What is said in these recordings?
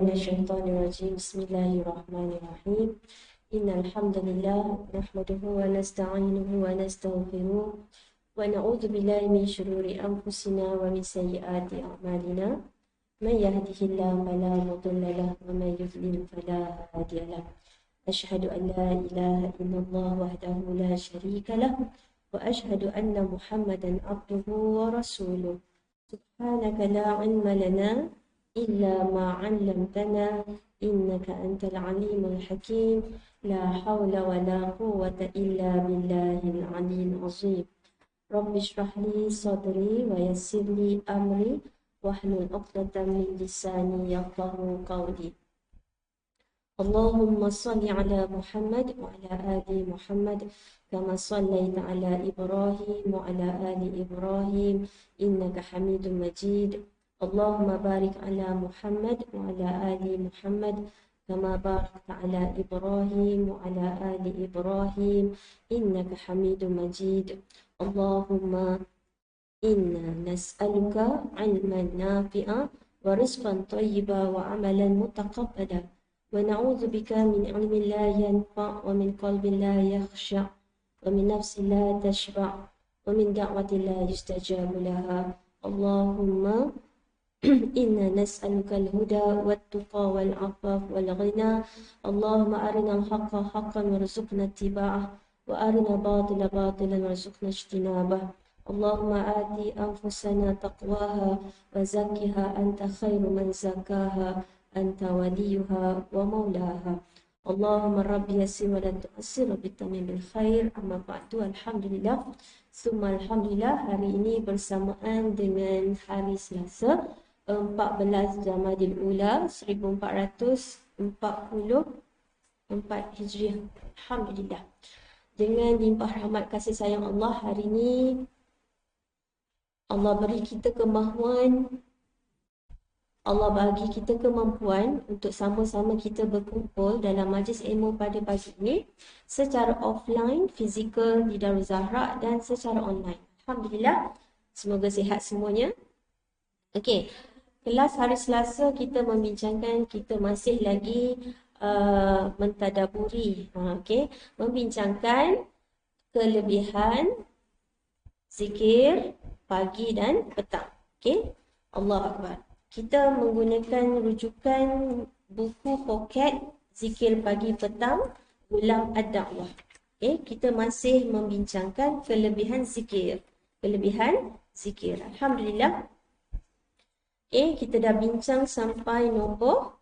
من الشيطان الرجيم بسم الله الرحمن الرحيم إن الحمد لله نحمده ونستعينه ونستغفره ونعوذ بالله من شرور أنفسنا ومن سيئات أعمالنا من يهده الله فلا مضل له ومن يضلل فلا هادي له أشهد أن لا إله إلا الله وحده لا شريك له وأشهد أن محمدا عبده ورسوله سبحانك لا علم لنا إلا ما علمتنا إنك أنت العليم الحكيم لا حول ولا قوة إلا بالله العلي العظيم رب اشرح لي صدري ويسر لي أمري واحلل عقدة من لساني يفقهوا قولي اللهم صل على محمد وعلى آل محمد كما صليت على إبراهيم وعلى آل إبراهيم إنك حميد مجيد اللهم بارك على محمد وعلى آل محمد كما باركت على إبراهيم وعلى آل إبراهيم إنك حميد مجيد اللهم إنا نسألك علما نافعا ورزقا طيبا وعملا متقبلا ونعوذ بك من علم لا ينفع ومن قلب لا يخشع ومن نفس لا تشبع ومن دعوة لا يستجاب لها اللهم إنا نسألك الهدى والتقى والعفاف والغنى اللهم أرنا الحق حقا وارزقنا اتباعه وأرنا الباطل باطلا وارزقنا اجتنابه اللهم آت أنفسنا تقواها وزكها أنت خير من زكاها أنت وليها ومولاها اللهم رب يسر ولا تؤسر بالتمام بالخير أما بعد الحمدلillah ثم alhamdulillah hari ini bersamaan dengan hari Selasa 14 Jamadil Ula 1444 Hijriah. Alhamdulillah. Dengan limpah rahmat kasih sayang Allah, hari ini Allah beri kita kemahuan, Allah bagi kita kemampuan untuk sama-sama kita berkumpul dalam majlis ilmu pada pagi ini secara offline, fizikal di Darul Zahra dan secara online. Alhamdulillah. Semoga sihat semuanya. Okey. Kelas hari Selasa kita membincangkan, kita masih lagi mentadaburi, membincangkan kelebihan zikir pagi dan petang. Okey, Allah Akbar. Kita menggunakan rujukan buku poket zikir pagi petang Ulam Ad-Da'wah. Okey, kita masih membincangkan kelebihan zikir. Kelebihan zikir. Alhamdulillah. Kita dah bincang sampai nombor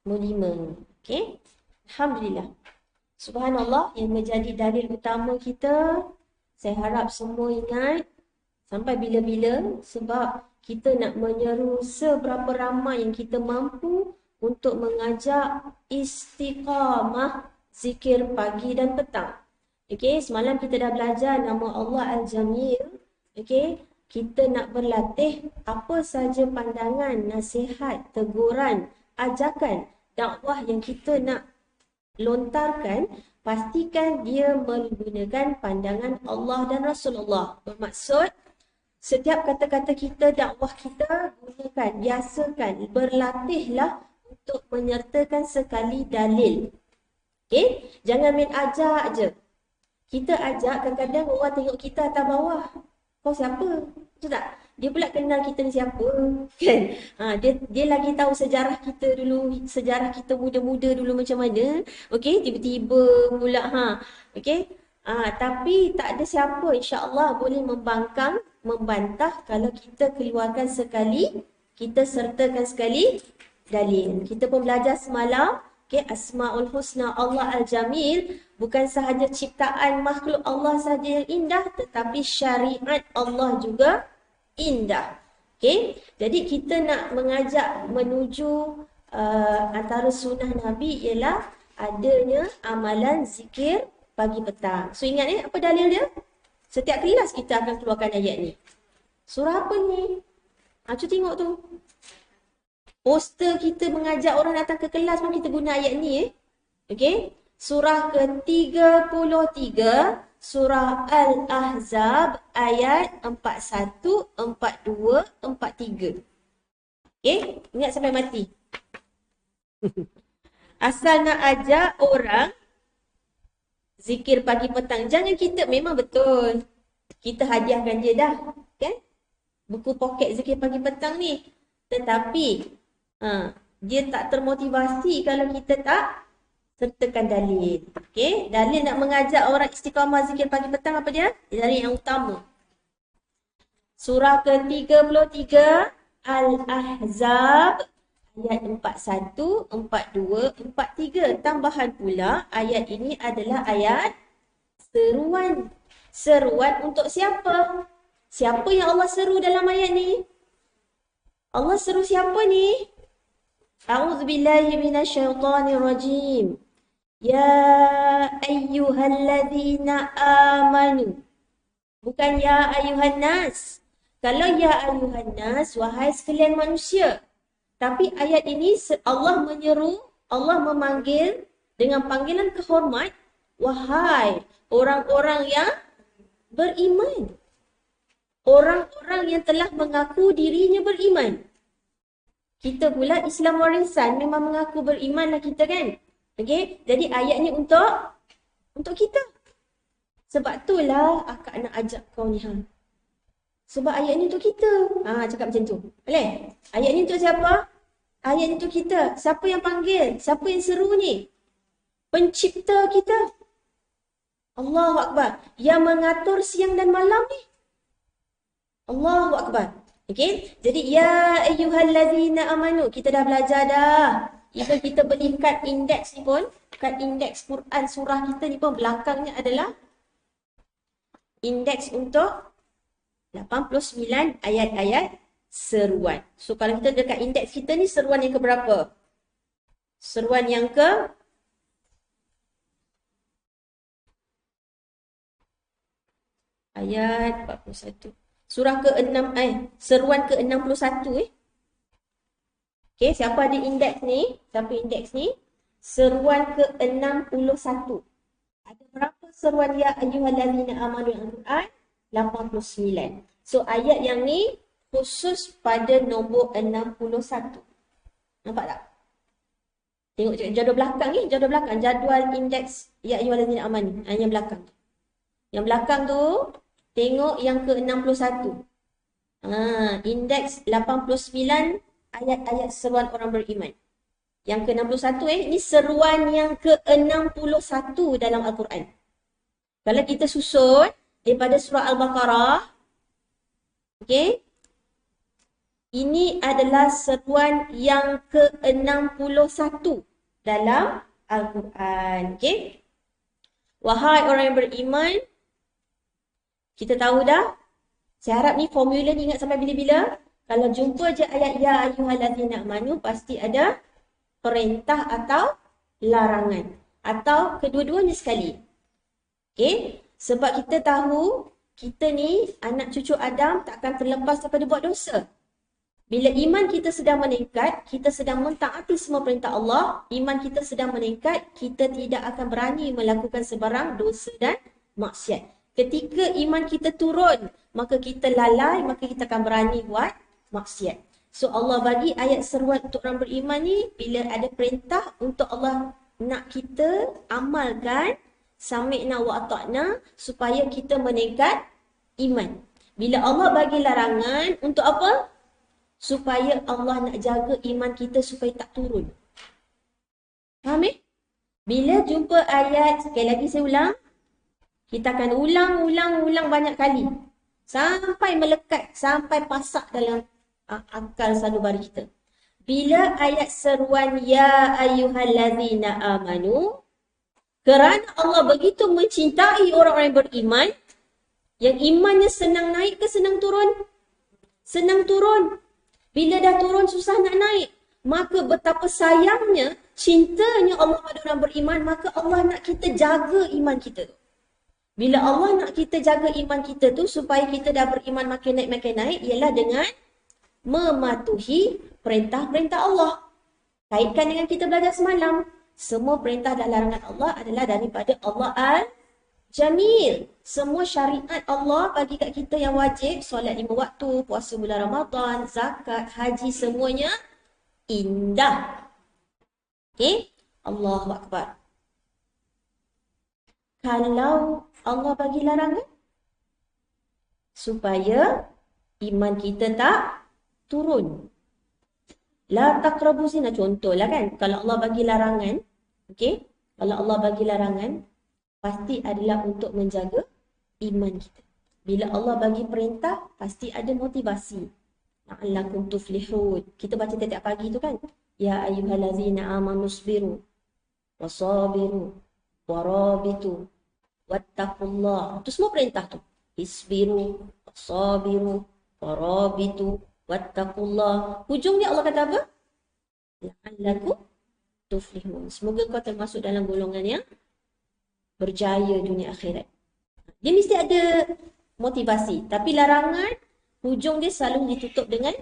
5. Okey. Alhamdulillah. Subhanallah, yang menjadi dalil utama kita, saya harap semua ingat sampai bila-bila, sebab kita nak menyeru seberapa ramai yang kita mampu untuk mengajak istiqamah zikir pagi dan petang. Okey, semalam kita dah belajar nama Allah Al-Jamil. Okey, kita nak berlatih apa saja pandangan, nasihat, teguran, ajakan, dakwah yang kita nak lontarkan, pastikan dia menggunakan pandangan Allah dan Rasulullah. Bermaksud, setiap kata-kata kita, dakwah kita, gunakan, biasakan, berlatihlah untuk menyertakan sekali dalil. Okey, jangan main ajak je. Kita ajak, kadang-kadang orang tengok kita atas bawah. Kau siapa? Betul tak? Dia pula kenal kita ni siapa, kan? Dia lagi tahu sejarah kita dulu, sejarah kita muda-muda dulu macam mana. Okey, tiba-tiba pula okey. Tapi tak ada siapa insya-Allah boleh membangkang, membantah kalau kita keluarkan sekali, kita sertakan sekali dalil. Kita pun belajar semalam, okey, Asmaul Husna Allah Al-Jamil bukan sahaja ciptaan makhluk Allah sahaja yang indah, tetapi syariat Allah juga indah. Okey, jadi kita nak mengajak menuju antara sunnah Nabi ialah adanya amalan zikir pagi petang. So ingat apa dalil dia? Setiap kelas kita akan keluarkan ayat ni. Surah apa ni? Cuba tengok tu. Poster kita mengajak orang datang ke kelas pun kita guna ayat ni. Okey. Surah ke-33, surah Al-Ahzab ayat 41, 42, 43. Okey, ingat sampai mati. Asal nak ajak orang zikir pagi petang. Jangan kita, memang betul, kita hadiahkan je dah, kan? Buku poket zikir pagi petang ni. Tetapi, dia tak termotivasi kalau kita tak sertakan dalil. Okey, dalil nak mengajak orang istiqamah zikir pagi petang apa dia? Dalil yang utama. Surah ke-33 Al-Ahzab ayat 41, 42, 43. Tambahan pula, ayat ini adalah ayat seruan. Seruan untuk siapa? Siapa yang Allah seru dalam ayat ni? Allah seru siapa ni? A'udzubillahi minasyaitonirrajim. Ya ayyuhalladzina amanu. Bukan ya ayyuhan nas. Kalau ya ayyuhan nas, wahai sekalian manusia. Tapi ayat ini Allah menyeru, Allah memanggil dengan panggilan kehormat, wahai orang-orang yang beriman. Orang-orang yang telah mengaku dirinya beriman. Kita pula Islam warisan memang mengaku beriman lah kita, kan? Okey, jadi ayat ni untuk kita. Sebab itulah akak nak ajak kau ni, sebab ayat ni untuk kita. Cakap macam tu. Boleh? Ayat ni untuk siapa? Ayat ni untuk kita. Siapa yang panggil? Siapa yang seru ni? Pencipta kita. Allahu Akbar. Yang mengatur siang dan malam ni. Allahu Akbar. Okey? Jadi ya ayyuhallazina amanu. Kita dah belajar dah. Even kita beli kad indeks ni pun, kad indeks Quran surah kita ni pun belakangnya adalah indeks untuk 89 ayat-ayat seruan. So kalau kita dekat indeks kita ni, seruan yang ke berapa? Seruan yang ke ayat 41. Surah ke-6, seruan ke-61 Okey, siapa ada indeks ni? Siapa indeks ni? Seruan ke-61. Ada berapa seruan ya ayyuhallazina amanu al-Quran? 89. So ayat yang ni khusus pada nombor 61. Nampak tak? Tengok jadual belakang ni, jadual belakang, jadual indeks ya ayyuhallazina amanu. Yang belakang. Yang belakang tu tengok yang ke-61. Indeks 89 ayat-ayat seruan orang beriman. Yang ke-61 ini seruan yang ke-61 dalam Al-Quran. Kalau kita susun daripada surah Al-Baqarah, okey, ini adalah seruan yang ke-61 dalam Al-Quran. Okey. Wahai orang yang beriman, kita tahu dah. Saya harap ni formula ni ingat sampai bila-bila. Kalau jumpa je ayat ya ayyuhallazina amanu, pasti ada perintah atau larangan. Atau kedua-duanya sekali. Okey? Sebab kita tahu, kita ni anak cucu Adam takkan terlepas daripada buat dosa. Bila iman kita sedang meningkat, kita sedang mentaati semua perintah Allah, iman kita sedang meningkat, kita tidak akan berani melakukan sebarang dosa dan maksiat. Ketika iman kita turun, maka kita lalai, maka kita akan berani buat maksiat. So Allah bagi ayat seruan untuk orang beriman ni, bila ada perintah untuk Allah nak kita amalkan, sami'na wa ata'na, supaya kita meningkat iman. Bila Allah bagi larangan, untuk apa? Supaya Allah nak jaga iman kita supaya tak turun. Faham Bila jumpa ayat, sekali lagi saya ulang, kita akan ulang banyak kali. Sampai melekat, sampai pasak dalam akal sanubari kita. Bila ayat seruan ya ayyuhallazina amanu, kerana Allah begitu mencintai orang-orang yang beriman, yang imannya senang naik ke senang turun? Senang turun. Bila dah turun susah nak naik. Maka betapa sayangnya, cintanya Allah pada orang beriman, maka Allah nak kita jaga iman kita tu. Bila Allah nak kita jaga iman kita tu supaya kita dah beriman makin naik, ialah dengan mematuhi perintah-perintah Allah. Kaitkan dengan kita belajar semalam. semua perintah dan larangan Allah adalah daripada Allah Al-Jamil. Semua syariat Allah bagi kat kita yang wajib, solat 5 waktu, puasa bulan Ramadan, zakat, haji, semuanya indah. Okey? Allahu Akbar. Kalau Allah bagi larangan, supaya iman kita tak turun. La taqrabu zina, contohlah kan. Kalau Allah bagi larangan, okey? Kalau Allah bagi larangan, pasti adalah untuk menjaga iman kita. Bila Allah bagi perintah, pasti ada motivasi. La'allakum tuflihun. Kita baca tiap pagi tu kan. Ya ayyuhallazina amanu sabiru wasabiru warabitu wattaqullah. Itu semua perintah tu. Isbiru wasabiru warabitu wattaqullah. Hujung dia Allah kata apa? La'allakum tuflihun. Semoga kau termasuk dalam golongan yang berjaya dunia akhirat. Dia mesti ada motivasi. Tapi larangan, hujung dia selalu ditutup dengan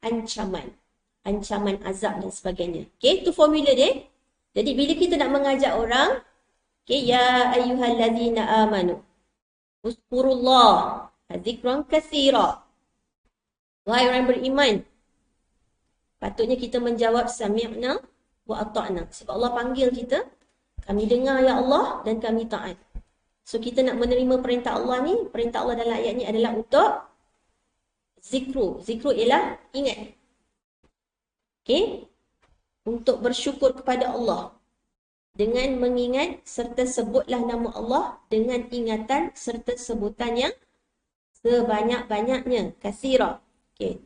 ancaman. Ancaman azab dan sebagainya. Okay, itu formula dia. Jadi bila kita nak mengajak orang, okay, ya ayyuhallazina amanu uzkurullah dzikran katsira. Wahai orang beriman, patutnya kita menjawab sami'na wa ata'na. Sebab Allah panggil kita, kami dengar ya Allah dan kami taat. So kita nak menerima perintah Allah ni, perintah Allah dalam ayat ni adalah untuk zikru. Zikru ialah ingat. Okay? Untuk bersyukur kepada Allah. Dengan mengingat serta sebutlah nama Allah dengan ingatan serta sebutan yang sebanyak-banyaknya. Katsira. Okay.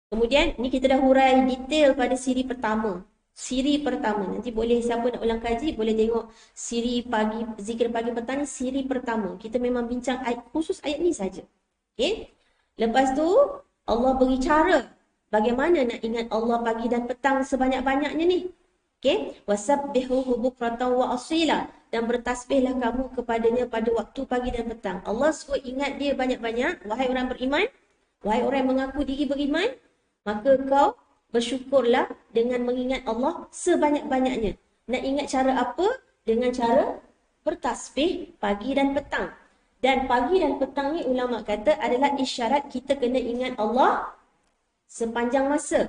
Kemudian ni kita dah hurai detail pada siri pertama. Siri pertama. Nanti boleh siapa nak ulang kaji, boleh tengok siri pagi, zikir pagi petang ni siri pertama. Kita memang bincang khusus ayat ni saja. Okay? Lepas tu, Allah beri cara bagaimana nak ingat Allah pagi dan petang sebanyak-banyaknya ni. Okay? Wasabbihuhu bukratan wa asila. Dan bertasbihlah kamu kepadanya pada waktu pagi dan petang. Allah suruh ingat dia banyak-banyak. Wahai orang beriman, wahai orang yang mengaku diri beriman, maka kau bersyukurlah dengan mengingat Allah sebanyak-banyaknya. Nak ingat cara apa? Dengan cara bertasbih pagi dan petang. Dan pagi dan petang ni ulama kata adalah isyarat kita kena ingat Allah sepanjang masa.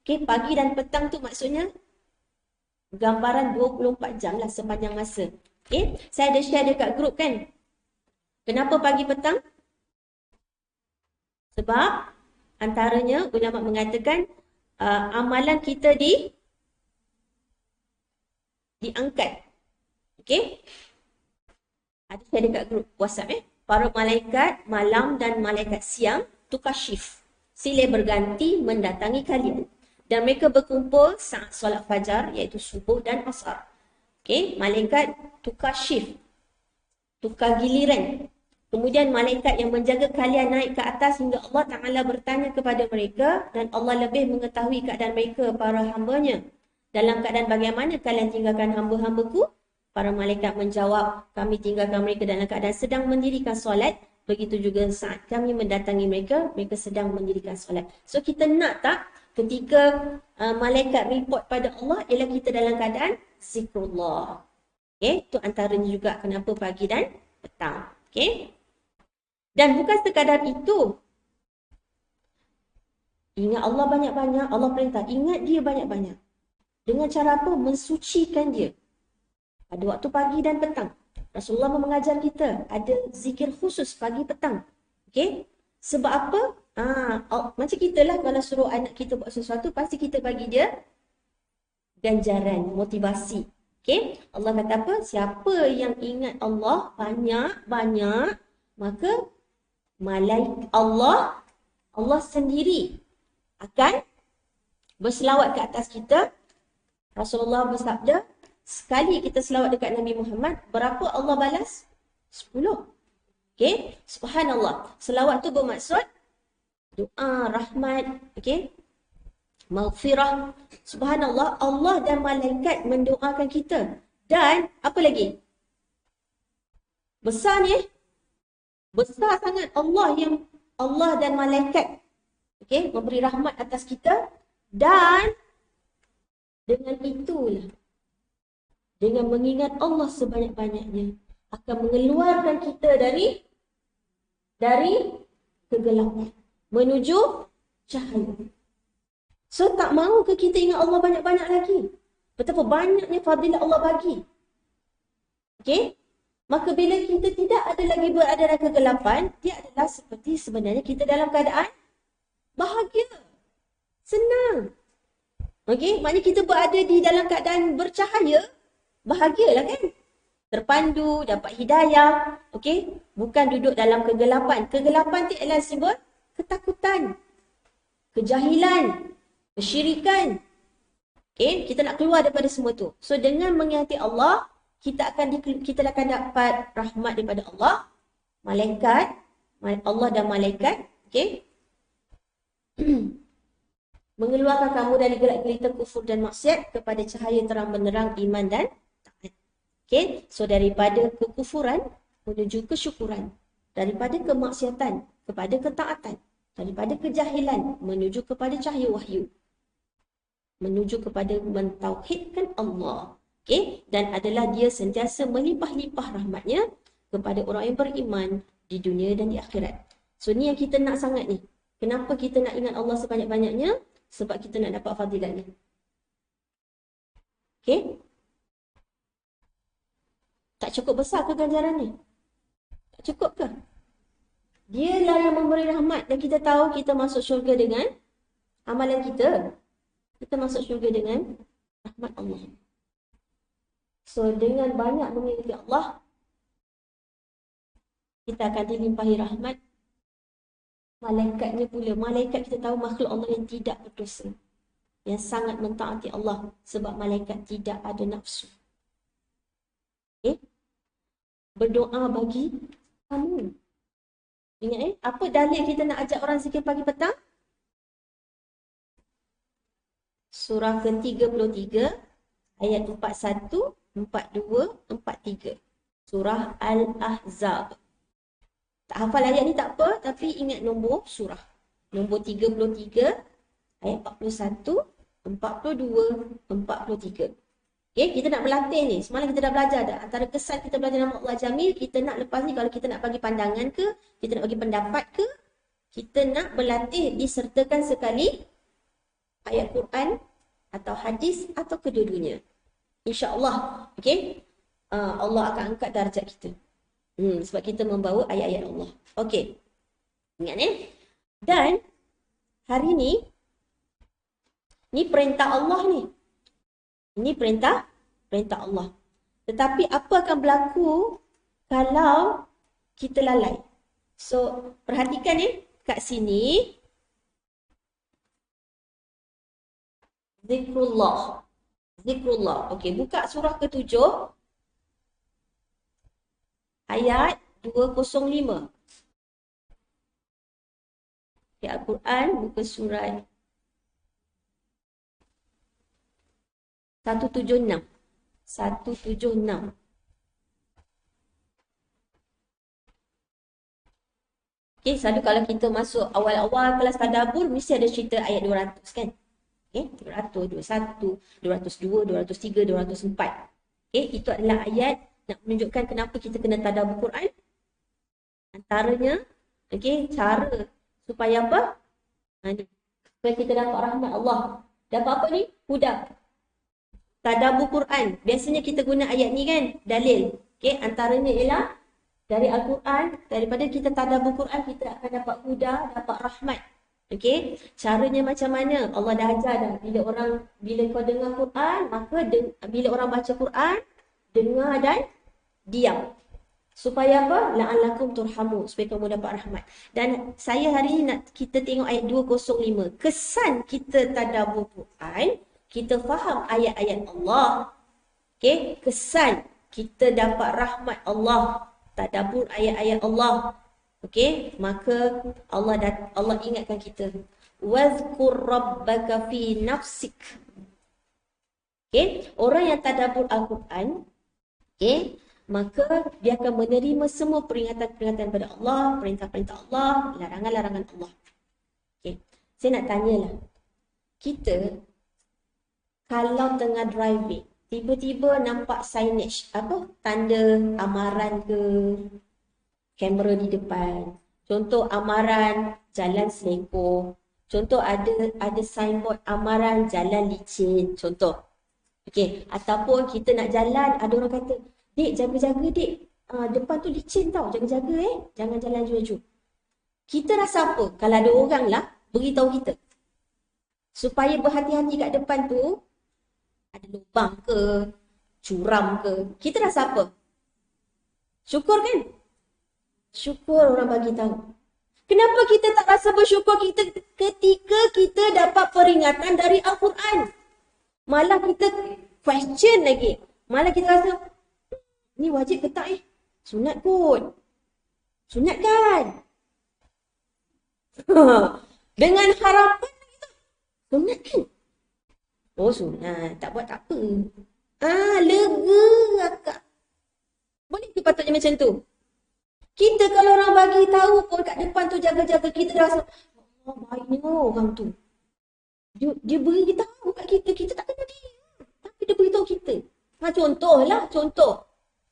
Okay, pagi dan petang tu maksudnya gambaran 24 jam lah sepanjang masa. Okay, saya ada share dekat grup kan. Kenapa pagi petang? Sebab antaranya ulama mengatakan amalan kita diangkat. Okey? Ada share dekat grup WhatsApp Para malaikat malam dan malaikat siang tukar shift. Silih berganti mendatangi kalian. Dan mereka berkumpul saat solat fajar iaitu subuh dan asar. Okey, malaikat tukar shift. Tukar giliran. Kemudian malaikat yang menjaga kalian naik ke atas hingga Allah Ta'ala bertanya kepada mereka dan Allah lebih mengetahui keadaan mereka, para hambanya. Dalam keadaan bagaimana kalian tinggalkan hamba-hambaku? Para malaikat menjawab, kami tinggalkan mereka dalam keadaan sedang mendirikan solat. Begitu juga saat kami mendatangi mereka, mereka sedang mendirikan solat. So kita nak tak ketika malaikat report pada Allah ialah kita dalam keadaan zikrullah. Okay? Itu antaranya juga kenapa pagi dan petang. Okay? Dan bukan sekadar itu. Ingat Allah banyak-banyak, Allah perintah. Ingat dia banyak-banyak. Dengan cara apa? Mensucikan dia. Pada waktu pagi dan petang. Rasulullah mengajar kita. Ada zikir khusus pagi petang. Okay? Sebab apa? Macam kita lah kalau suruh anak kita buat sesuatu, pasti kita bagi dia ganjaran, motivasi. Okay? Allah kata apa? Siapa yang ingat Allah banyak-banyak, maka malaikat Allah sendiri akan berselawat ke atas kita. Rasulullah bersabda, sekali kita selawat dekat Nabi Muhammad, berapa Allah balas? 10. Okay? Subhanallah. Selawat tu bermaksud doa, rahmat, okay? Maghfirah. Subhanallah, Allah dan malaikat mendoakan kita. Dan apa lagi? Besar ni besar sangat Allah dan malaikat, okay, memberi rahmat atas kita. Dan dengan itulah dengan mengingat Allah sebanyak-banyaknya akan mengeluarkan kita dari kegelapan menuju cahaya. So tak mahu ke kita ingat Allah banyak-banyak lagi? Betapa banyaknya fadilah Allah bagi. Okey? Maka bila kita tidak ada lagi berada dalam kegelapan, dia adalah seperti sebenarnya kita dalam keadaan bahagia. Senang. Okey? Maknanya kita berada di dalam keadaan bercahaya, bahagialah kan? Terpandu, dapat hidayah. Okey? Bukan duduk dalam kegelapan. Kegelapan itu adalah sebuah ketakutan, kejahilan, kesyirikan. Okay? Kita nak keluar daripada semua tu. So dengan mengingati Allah, kita akan dapat rahmat daripada Allah, malaikat, Allah dan malaikat, okay? Mengeluarkan kamu dari gelap gelita kufur dan maksiat kepada cahaya terang benderang iman dan taat. Okay? So daripada kekufuran menuju kesyukuran, daripada kemaksiatan kepada ketaatan, daripada kejahilan menuju kepada cahaya wahyu, menuju kepada mentauhidkan Allah. Okay? Dan adalah dia sentiasa melimpah-limpah rahmatnya kepada orang yang beriman di dunia dan di akhirat. So ni yang kita nak sangat ni. Kenapa kita nak ingat Allah sebanyak-banyaknya? Sebab kita nak dapat fadilatnya. Okay? Tak cukup besar ke ganjaran ni? Tak cukup ke? Dialah yang memberi rahmat dan kita tahu kita masuk syurga dengan amalan kita. Kita masuk syurga dengan rahmat Allah. So dengan banyak mengingati Allah, kita akan dilimpahi rahmat. Malaikatnya pula, malaikat kita tahu makhluk Allah yang tidak berdosa, yang sangat mentaati Allah sebab malaikat tidak ada nafsu. Okay? Berdoa bagi kamu. Ingat apa dalil kita nak ajak orang zikir pagi petang? Surah ke-33 ayat 41, 42, 43. Surah Al-Ahzab. Tak hafal ayat ni tak apa, tapi ingat nombor surah. Nombor 33 ayat 41, 42, 43. Okay, kita nak berlatih ni. Semalam kita dah belajar dah. Antara kesan kita belajar nama Allah Jamil, kita nak lepas ni kalau kita nak bagi pandangan ke, kita nak bagi pendapat ke, kita nak berlatih disertakan sekali ayat Quran atau hadis atau kedua-duanya. InsyaAllah. Okay? Allah akan angkat darjat kita. Sebab kita membawa ayat-ayat Allah. Okay. Ingat ni. Dan hari ni perintah Allah ni. Ini perintah Allah. Tetapi apa akan berlaku kalau kita lalai? So, perhatikan ni kat sini. Zikrullah. Okey, buka surah ke-7 ayat 205. Okay, Al-Quran buka surat 176. Okay, selalu kalau kita masuk awal-awal kelas tadabbur mesti ada cerita ayat 200 kan? Okay, 200, 21, 202, 203, 204. Okay, itu adalah ayat nak menunjukkan kenapa kita kena tadabbur Quran. Antaranya, okay, cara supaya apa? Supaya kita dapat rahmat Allah. Dapat apa ni? Huda. Tadabbur Quran. Biasanya kita guna ayat ni kan? Dalil. Okay, antaranya ialah dari Al-Quran. Daripada kita tadabbur Quran, kita akan dapat huda, dapat rahmat. Okey, caranya macam mana? Allah dah ajar dah. Bila kau dengar Quran, maka bila orang baca Quran, dengar dan diam. Supaya apa? La'allakum turhamu, supaya kamu dapat rahmat. Dan saya hari ni nak kita tengok ayat 205. Kesan kita tadabbur Quran, kita faham ayat-ayat Allah. Okey, kesan kita dapat rahmat Allah, tadabbur ayat-ayat Allah. Okey, maka Allah ingatkan kita. Wazkur rabbaka fi nafsik. Okey, orang yang tadabbur Al-Quran, okey, maka dia akan menerima semua peringatan-peringatan daripada Allah, perintah-perintah Allah, larangan-larangan Allah. Okey, saya nak tanyalah. Kita kalau tengah driving, tiba-tiba nampak signage, apa? Tanda amaran ke, kamera di depan. Contoh amaran jalan selekor. Contoh ada signboard amaran jalan licin. Contoh. Okey, ataupun kita nak jalan, ada orang kata, "Dik, jaga-jaga dik. Depan tu licin tau, jaga-jaga Jangan jalan laju-laju." Kita rasa apa? Kalau ada orang lah beritahu kita. Supaya berhati-hati kat depan tu, ada lubang ke, curam ke. Kita rasa apa? Syukur kan? Syukur orang bagi tahu. Kenapa kita tak rasa bersyukur ketika kita dapat peringatan dari Al-Quran? Malah kita question lagi. Malah kita rasa, ni wajib ke tak Sunat kot. Sunat kan? Dengan harapan kita. Sunat kan? Oh sunat. Tak buat tak apa. Lega akak. Boleh ke patutnya macam tu? Kita kalau orang bagi tahu pun kat depan tu jaga-jaga, kita rasa, oh baiknya orang tu. Dia beritahu kat kita, kita tak kenal dia. Tapi dia beritahu kita. Contoh.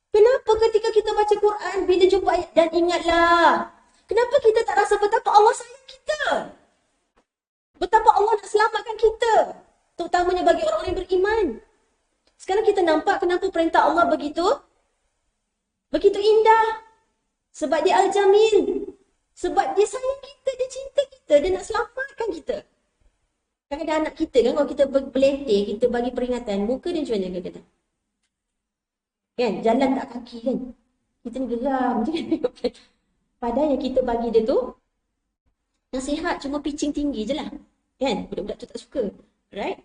Kenapa ketika kita baca Quran, bila jumpa ayat, dan ingatlah. Kenapa kita tak rasa betapa Allah sayang kita? Betapa Allah nak selamatkan kita. Terutamanya bagi orang yang beriman. Sekarang kita nampak kenapa perintah Allah begitu indah. Sebab dia Al-Jamil. Sebab dia sayang kita, dia cinta kita, dia nak selamatkan kita. Kadang-kadang anak kita kan, kalau kita berletih, kita bagi peringatan, muka dia macam mana kadang-kadang? Kan, jalan tak kaki kan. Kita ni geram je kan. Padahal yang kita bagi dia tu, nasihat cuma pitching tinggi je lah. Kan, budak-budak tu tak suka. Right?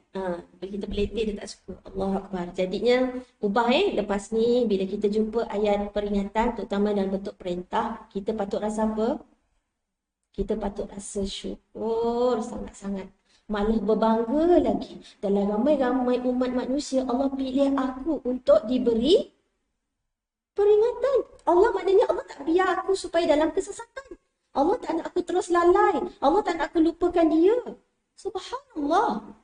Bila kita berletih dia tak suka. Allahu Akbar. Jadinya ubah lepas ni bila kita jumpa ayat peringatan terutama dalam bentuk perintah, kita patut rasa apa? Kita patut rasa syukur sangat-sangat. Malah berbangga lagi. Dalam ramai-ramai umat manusia, Allah pilih aku untuk diberi peringatan. Allah maknanya Allah tak biar aku supaya dalam kesesatan. Allah tak nak aku terus lalai. Allah tak nak aku lupakan dia. Subhanallah.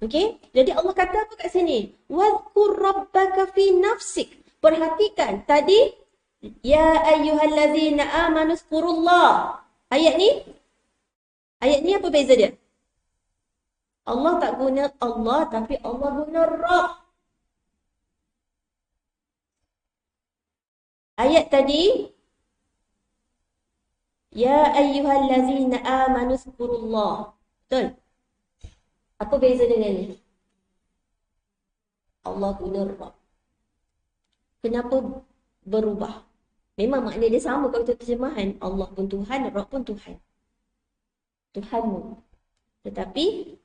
Okey, jadi Allah kata apa kat sini? Wadhkur rabbaka fi nafsik. Perhatikan tadi, ya ayyuhallazina amanu zkurullah. Ayat ni apa beza dia? Allah tak guna Allah, tapi Allah guna Rabb. Ayat tadi, ya ayyuhallazina amanu zkurullah. Betul? Apa beza dengan ni? Allah guna Rabb. Kenapa berubah? Memang makna dia sama kalau kita terjemahan. Allah pun Tuhan, Rabb pun Tuhan. Tuhanmu. Tetapi,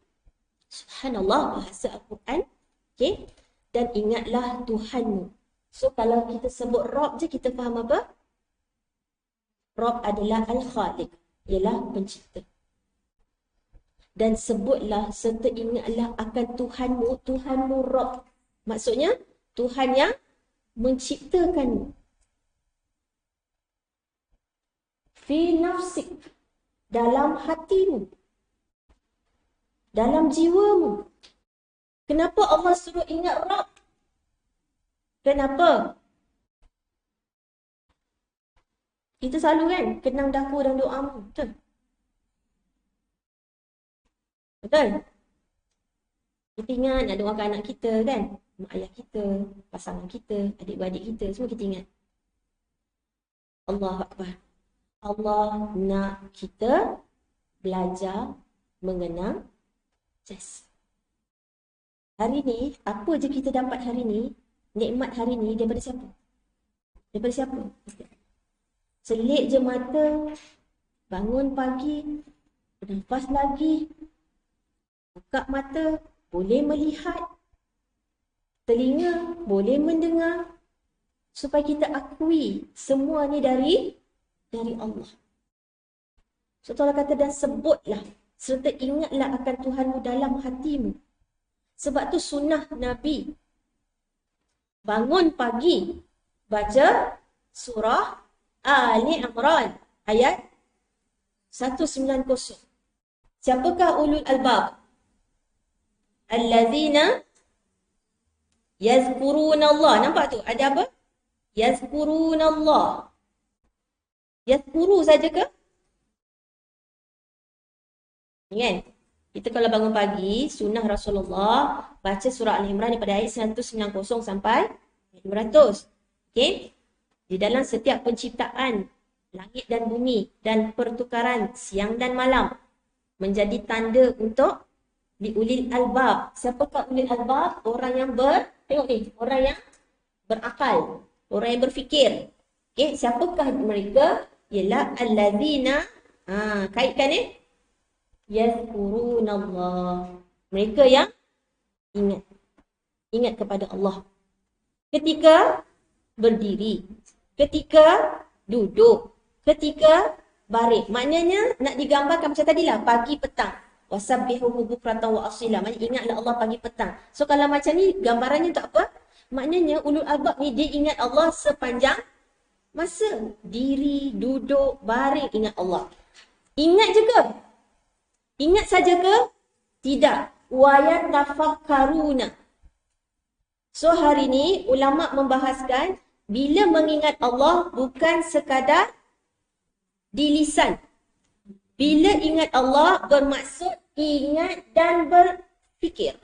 subhanallah, bahasa Al-Quran. Okay? Dan ingatlah Tuhanmu. So, kalau kita sebut Rabb je, kita faham apa? Rabb adalah Al-Khaliq. Ialah pencipta. Dan sebutlah serta ingatlah akan Tuhanmu Rabb. Maksudnya, Tuhan yang menciptakanmu. Fi nafsik. Dalam hatimu. Dalam jiwamu. Kenapa Allah suruh ingat Rabb? Kenapa? Kita selalu kan kenang dahulu dan doamu. Betul? Betul? Kita ingat nak doakan anak kita kan? Mak ayah kita, pasangan kita, adik-beradik kita. Semua kita ingat. Allahu Akbar. Allah nak kita belajar mengenang jasa. Hari ni, apa je kita dapat hari ni, nikmat hari ni daripada siapa? Daripada siapa? Selik je mata, bangun pagi, bernafas lagi, buka mata, boleh melihat, telinga, boleh mendengar, supaya kita akui semua ni dari Allah. So Allah kata, dan sebutlah, serta ingatlah akan Tuhanmu dalam hatimu. Sebab tu sunnah Nabi. Bangun pagi, baca surah Ali Imran ayat 190. Siapakah ulul albab? Allazina Yazkurunallah. Nampak tu? Ada apa? Yazkurunallah. Yazkuru saja ke? Kan? Kita kalau bangun pagi, sunnah Rasulullah baca surah Al-Imran daripada ayat 190 sampai 200. Okey? Di dalam setiap penciptaan langit dan bumi dan pertukaran siang dan malam menjadi tanda untuk diulil albab. Siapakah ulil albab? Orang yang tengok ni, orang yang berakal, orang yang berfikir. Okey, siapakah mereka? Ialah allazina, kaitkan ni, yazkurunallah. Mereka yang ingat kepada Allah. Ketika berdiri, ketika duduk, ketika baring. Maknanya nak digambarkan macam tadilah, pagi petang. Wasabbihuhu bukratan wa asila. Maknanya ingatlah Allah pagi petang. So kalau macam ni gambarannya untuk apa? Maknanya ulul albab ni dia ingat Allah sepanjang masa. Diri, duduk, baring, ingat Allah. Ingat je ke? Ingat saja ke? Tidak. Wa yatafakkaruna. So hari ni ulama membahaskan bila mengingat Allah bukan sekadar di lisan. Bila ingat Allah bermaksud ingat dan berfikir.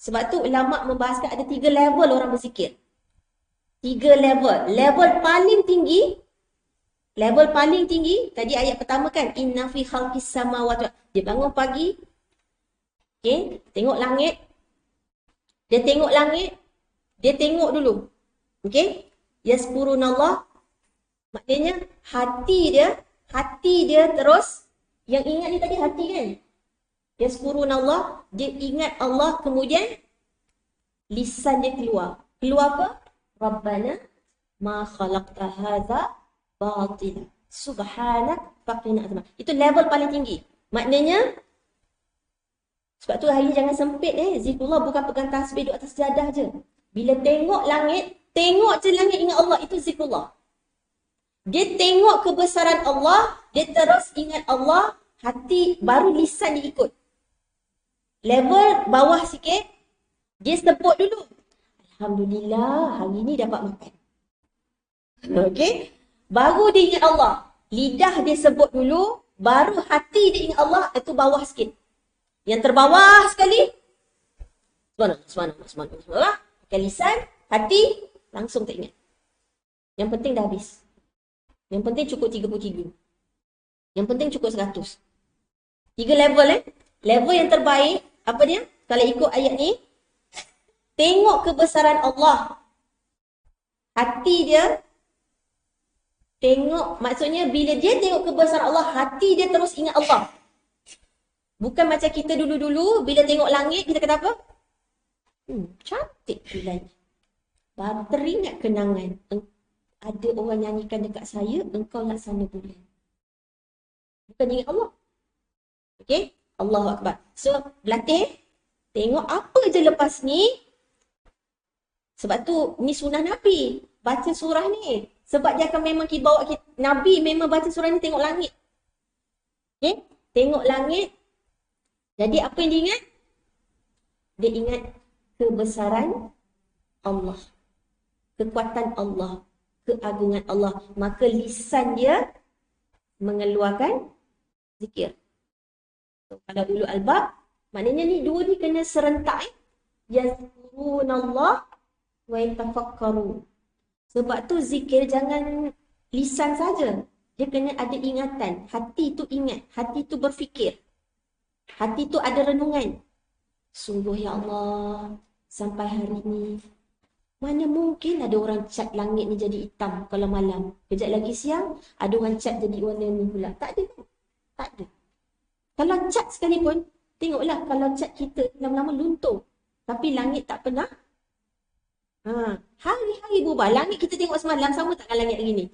Sebab tu ulama membahaskan ada 3 level orang berzikir. 3 level. Level paling tinggi, tadi ayat pertama kan, inna fi khalqis samawati. Dia bangun pagi, okay, tengok langit. Dia tengok langit, dia tengok dulu. Okey? Yazkurunallah. Maknanya hati dia terus, yang ingat ni tadi hati kan? Yazkurunallah, dia ingat Allah, kemudian lisan dia keluar. Keluar apa? Rabbana ma khalaqta hadza batila. Subhanak faqina azab. Itu level paling tinggi. Maknanya, sebab tu hari ni jangan sempit zikrullah bukan pegang tasbih duduk atas sejadah je. Bila tengok langit, tengok je langit ingat Allah, itu zikrullah. Dia tengok kebesaran Allah, dia terus ingat Allah, hati, baru lisan dia ikut. Level bawah sikit, dia sebut dulu. Alhamdulillah, hari ni dapat makan. Okey? Baru dia ingat Allah. Lidah dia sebut dulu, baru hati dia ingat Allah, itu bawah sikit. Yang terbawah sekali, subhanallah. Pakai lisan, hati, langsung tak ingat. Yang penting dah habis. Yang penting cukup 33. Yang penting cukup 100. 3 level Level yang terbaik, apa dia? Kalau ikut ayat ni, tengok kebesaran Allah. Hati dia, tengok, maksudnya bila dia tengok kebesaran Allah, hati dia terus ingat Allah. Bukan macam kita dulu-dulu, bila tengok langit, kita kata apa? Cantik bulan. Baru teringat kenangan. Ada orang nyanyikan dekat saya, engkau laksana bulan. Bukan ingat Allah. Okey? Allahu Akbar. So, berlatih. Tengok apa je lepas ni. Sebab tu, ni sunnah Nabi. Baca surah ni. Sebab dia akan memang bawa kita. Nabi memang baca surah ni tengok langit. Okey? Tengok langit. Jadi apa yang dia ingat? Dia ingat kebesaran Allah. Kekuatan Allah. Keagungan Allah. Maka lisan dia mengeluarkan zikir. So, kalau ulul albab, maknanya ni dua ni kena serentak. Yazkurunallah wa yatafakkarun. Sebab tu zikir jangan lisan saja. Dia kena ada ingatan. Hati tu ingat. Hati tu berfikir. Hati tu ada renungan. Sungguh ya Allah, sampai hari ni, mana mungkin ada orang cat langit ni jadi hitam kalau malam. Kejap lagi siang, ada orang cat jadi warna ni pula. Tak ada. Tak ada. Kalau cat sekalipun, tengoklah kalau cat kita lama-lama luntur. Tapi langit tak pernah. Hari-hari berubah. Langit kita tengok semalam sama tak dengan langit hari ni?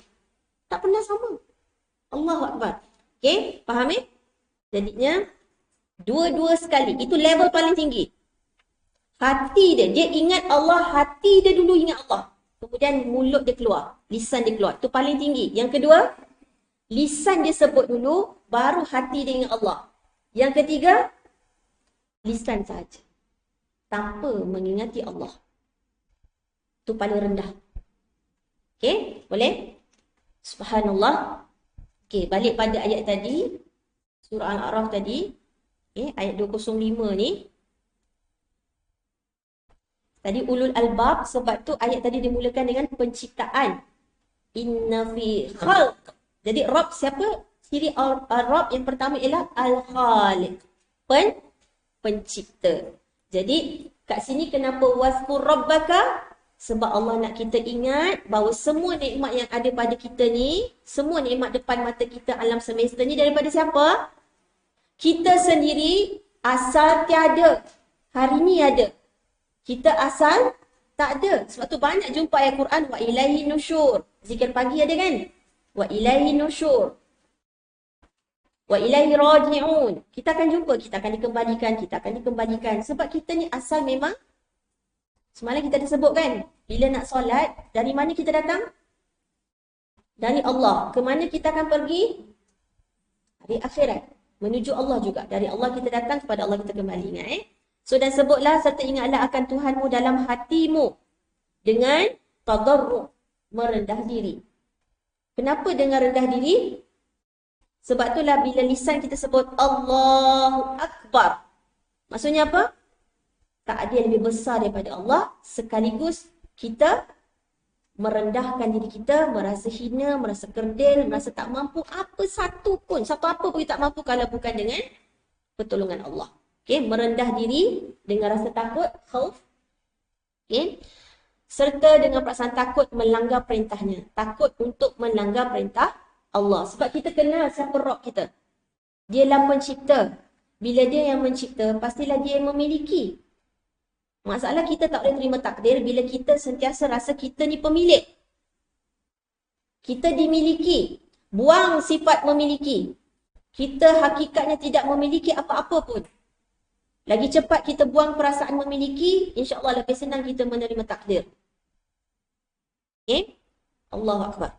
Tak pernah sama. Allahu Akbar. Okay, faham Jadinya, dua-dua sekali. Itu level paling tinggi. Hati dia ingat Allah, hati dia dulu ingat Allah. Kemudian mulut dia keluar, lisan dia keluar. Itu paling tinggi. Yang kedua, lisan dia sebut dulu, baru hati dia ingat Allah. Yang ketiga, lisan sahaja. Tanpa mengingati Allah. Tu paling rendah. Okey, boleh? Subhanallah. Okey, balik pada ayat tadi. Surah Al-A'raf tadi. Okey, ayat 205 ni. Tadi ulul albab, sebab tu ayat tadi dimulakan dengan penciptaan. Inna fi khalq. Jadi Rabb siapa? Ciri Rabb yang pertama ialah Al-Khaliq. Pencipta. Jadi kat sini kenapa wasfur rabbaka? Sebab Allah nak kita ingat bahawa semua nikmat yang ada pada kita ni, semua nikmat depan mata kita alam semesta ni daripada siapa? Kita sendiri asal tiada. Hari ni ada. Kita asal tak ada. Sebab tu banyak jumpa ayat Quran wa ilaihi nusyur. Zikir pagi ada kan? Wa ilaihi nusyur. Wa ilaihi raji'un. Kita akan jumpa, kita akan dikembalikan. Sebab kita ni asal memang, semalam kita dah sebut kan, bila nak solat, dari mana kita datang? Dari Allah. Ke mana kita akan pergi? Hari akhirat. Menuju Allah juga. Dari Allah kita datang, kepada Allah kita kembali. Ingat So dan sebutlah serta ingatlah akan Tuhanmu dalam hatimu. Dengan tadarru', merendah diri. Kenapa dengan rendah diri? Sebab itulah bila lisan kita sebut Allahu Akbar. Maksudnya apa? Tak ada yang lebih besar daripada Allah. Sekaligus kita merendahkan diri kita, merasa hina, merasa kerdil, merasa tak mampu apa satu pun. Satu apa pun tak mampu kalau bukan dengan pertolongan Allah. Okay, merendah diri dengan rasa takut, khauf. Okay. Serta dengan perasaan takut melanggar perintahnya. Takut untuk melanggar perintah Allah. Sebab kita kenal siapa Rabb kita. Dialah pencipta. Bila dia yang mencipta, pastilah dia yang memiliki. Masalah kita tak boleh terima takdir bila kita sentiasa rasa kita ni pemilik. Kita dimiliki. Buang sifat memiliki. Kita hakikatnya tidak memiliki apa-apa pun. Lagi cepat kita buang perasaan memiliki, insya-Allah lebih senang kita menerima takdir. Okay? Allahu Akbar.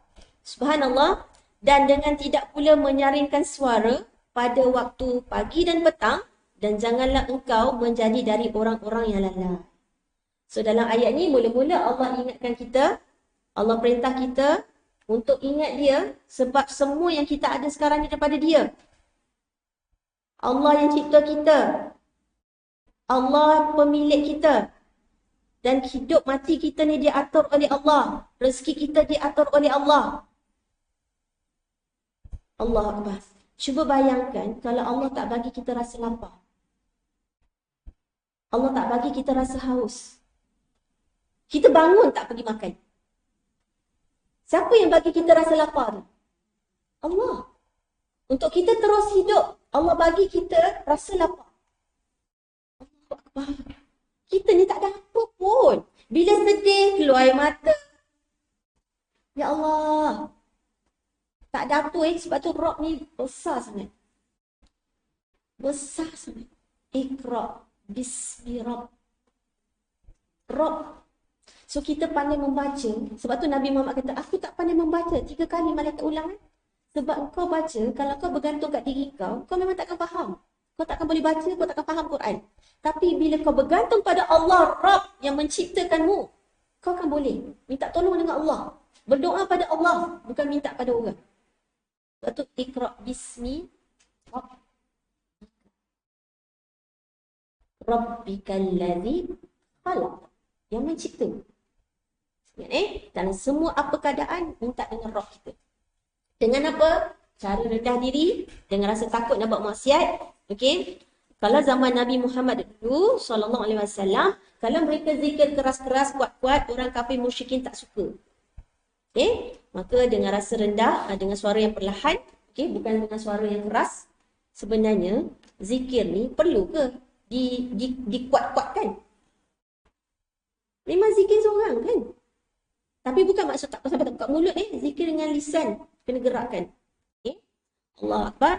Subhanallah. Dan dengan tidak pula menyaringkan suara pada waktu pagi dan petang, dan janganlah engkau menjadi dari orang-orang yang lalai. So dalam ayat ni mula-mula Allah ingatkan kita, Allah perintah kita untuk ingat dia sebab semua yang kita ada sekarang ni daripada dia. Allah yang cipta kita. Allah pemilik kita. Dan hidup mati kita ni diatur oleh Allah. Rezeki kita diatur oleh Allah. Allah Akbar. Cuba bayangkan kalau Allah tak bagi kita rasa lapar. Allah tak bagi kita rasa haus. Kita bangun tak pergi makan. Siapa yang bagi kita rasa lapar? Allah. Untuk kita terus hidup, Allah bagi kita rasa lapar. Allah Akbar. Kita ni tak ada apa pun. Bila sedih, keluar air mata. Ya Allah. Tak ada apa sebab tu Rabb ni besar sangat. Besar sangat. Iqra bismi Rabb. Rabb. So kita pandai membaca. Sebab tu Nabi Muhammad kata, aku tak pandai membaca. 3 kali malaikat ulang kan. Sebab kau baca, kalau kau bergantung kat diri kau, kau memang takkan faham. Kau takkan boleh baca, kau takkan faham Quran. Tapi bila kau bergantung pada Allah, Rabb yang menciptakanmu, kau akan boleh minta tolong dengan Allah. Berdoa pada Allah, bukan minta pada orang. Sebab tu Iqra bismi Rabbikal ladzi khalaq, yang mencipta. Ingat dalam semua apa keadaan minta dengan Rabb kita. Dengan apa? Cara rendah diri, dengan rasa takut nak buat maksiat. Okey. Kalau zaman Nabi Muhammad dulu sallallahu alaihi wasallam, kalau mereka zikir keras-keras, kuat-kuat, orang kafir musyrikin tak suka. Okey, maka dengan rasa rendah, dengan suara yang perlahan, okey, bukan dengan suara yang keras. Sebenarnya zikir ni perlu ke dikuat-kuatkan? Memang zikir seorang kan? Tapi bukan maksud tak sampai tak buka mulut zikir dengan lisan kena gerakkan. Okey. Allah Akbar.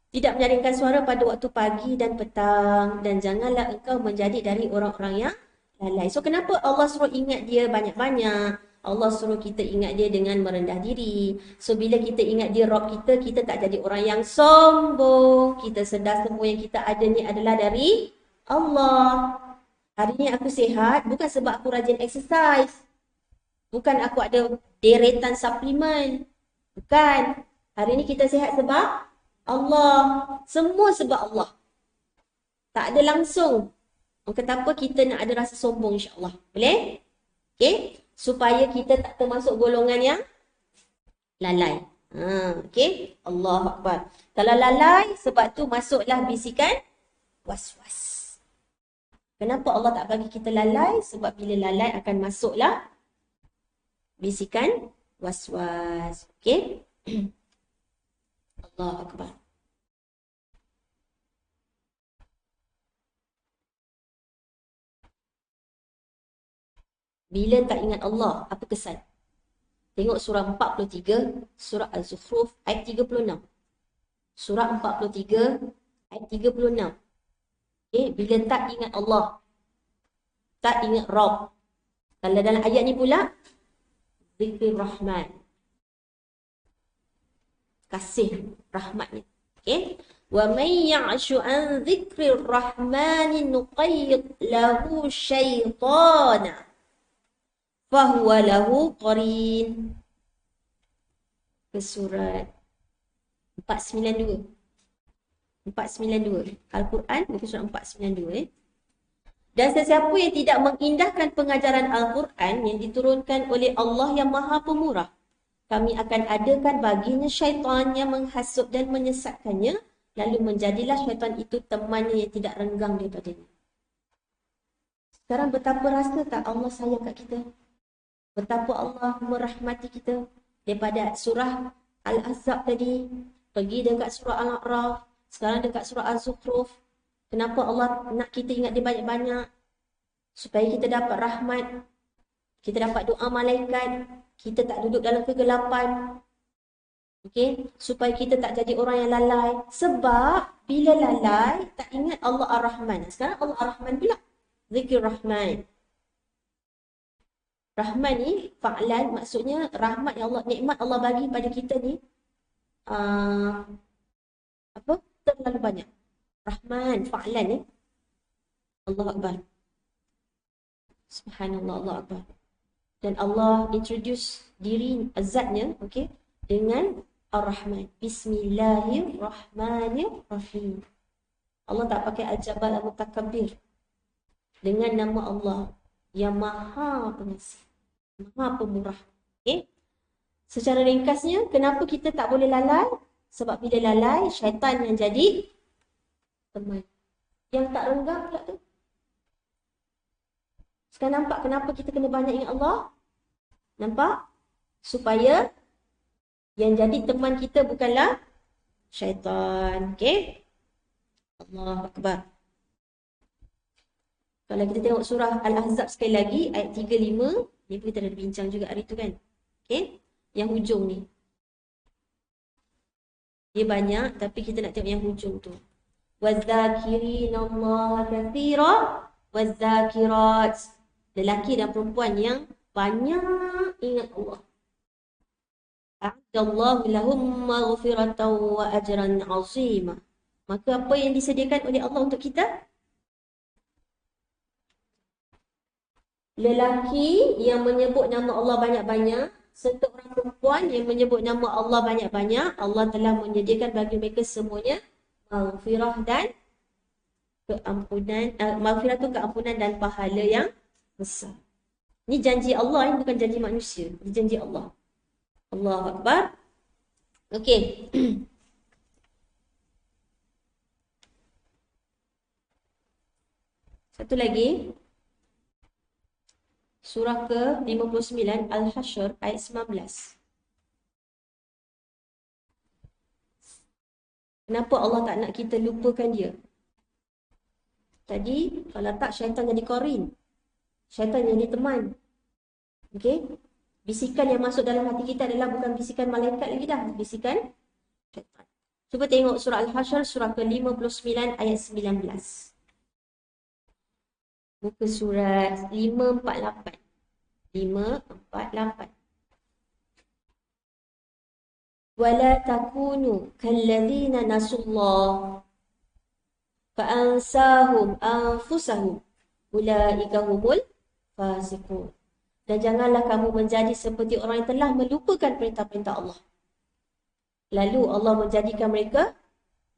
Tidak menyaringkan suara pada waktu pagi dan petang, dan janganlah engkau menjadi dari orang-orang yang lalai. So kenapa Allah suruh ingat dia banyak-banyak? Allah suruh kita ingat dia dengan merendah diri. So bila kita ingat dia Rabb kita, kita tak jadi orang yang sombong. Kita sedar semua yang kita ada ni adalah dari Allah. Hari ni aku sihat bukan sebab aku rajin exercise. Bukan aku ada deretan suplemen. Bukan. Hari ni kita sihat sebab Allah. Semua sebab Allah. Tak ada langsung. Orang kata apa, kita nak ada rasa sombong insyaAllah. Boleh? Okay? Supaya kita tak termasuk golongan yang lalai. Okay? Allah Akbar. Kalau lalai, sebab tu masuklah bisikan was-was. Kenapa Allah tak bagi kita lalai? Sebab bila lalai akan masuklah bisikan was-was. Okay? Allah Akbar. Bila tak ingat Allah, apa kesan? Tengok surah 43, surah Al-Zukhruf, ayat 36. Surah 43, ayat 36. Okay, bila tak ingat Allah, tak ingat Rabb. Kalau dalam ayat ni pula, zikir Rahman. Kasih rahmatnya. Okay. وَمَنْ يَعْشُ عَنْ ذِكْرِ الرَّحْمَنِ نُقَيِّضْ لَهُ شَيْطَانًا فَهُوَ لَهُ قَرِينٌ. Ke surat 492. 492. Al-Quran, buku surat 492. Dan sesiapa yang tidak mengindahkan pengajaran Al-Quran yang diturunkan oleh Allah yang Maha Pemurah, kami akan adakan baginya syaitan yang menghasut dan menyesatkannya, lalu menjadilah syaitan itu temannya yang tidak renggang daripadanya. Sekarang betapa rasa tak Allah sayang kat kita? Betapa Allah merahmati kita? Daripada surah Al-Ahzab tadi, pergi dekat surah Al-A'raf, sekarang dekat surah Al-Zukhruf. Kenapa Allah nak kita ingat dia banyak-banyak? Supaya kita dapat rahmat, kita dapat doa malaikat, kita tak duduk dalam kegelapan. Okay? Supaya kita tak jadi orang yang lalai. Sebab bila lalai, tak ingat Allah Ar-Rahman. Sekarang Allah Ar-Rahman pula. Zikir Rahman. Rahman ni, fa'lan, maksudnya rahmat yang Allah, nikmat Allah bagi pada kita ni, terlalu banyak. Rahman, fa'lan ni. Allah Akbar. Subhanallah, Allah Akbar. Dan Allah introduce diri azatnya, okay, dengan Ar-Rahman. Bismillahirrahmanirrahim. Allah tak pakai Al-Jabal Al-Mutakabbir. Dengan nama Allah yang Maha Pengasih, Maha Pemurah. Okay? Secara ringkasnya, kenapa kita tak boleh lalai? Sebab bila lalai, syaitan yang jadi teman. Yang tak renggang pula tu. Sekarang nampak kenapa kita kena banyak ingat Allah? Nampak? Supaya yang jadi teman kita bukanlah syaitan. Okay? Allah Akbar. Kalau kita tengok surah Al-Ahzab sekali lagi, ayat 35. Ni pun kita dah bincang juga hari tu kan. Okay? Yang hujung ni. Dia banyak, tapi kita nak tengok yang hujung tu. وَالذَّاكِرِينَ اللَّهَ كَثِيرًا وَالذَّاكِرَاتِ. Lelaki dan perempuan yang banyak ingat Allah. A'adallahu lahum maghfiratan wa ajran 'azima. Maka apa yang disediakan oleh Allah untuk kita? Lelaki yang menyebut nama Allah banyak-banyak, serta orang perempuan yang menyebut nama Allah banyak-banyak, Allah telah menyediakan bagi mereka semuanya maghfirah dan keampunan. Maghfirah tu keampunan dan pahala yang besar. Ini janji Allah, ini bukan janji manusia. Ini janji Allah. Allahu Akbar. Okey. Satu lagi. Surah ke-59 Al-Hashr ayat 19. Kenapa Allah tak nak kita lupakan dia? Tadi kalau tak syaitan jadi qarin. Syaitan jadi teman. Okey? Bisikan yang masuk dalam hati kita adalah bukan bisikan malaikat lagi dah, bisikan syaitan. Cuba tengok surah Al-Hashr surah ke-59 ayat 19. Muka surat 548. 548. Wala takunu kalladzina nasullah fa'ansahum anfusahum ulaika humul fasiqun. Dan janganlah kamu menjadi seperti orang yang telah melupakan perintah-perintah Allah. Lalu Allah menjadikan mereka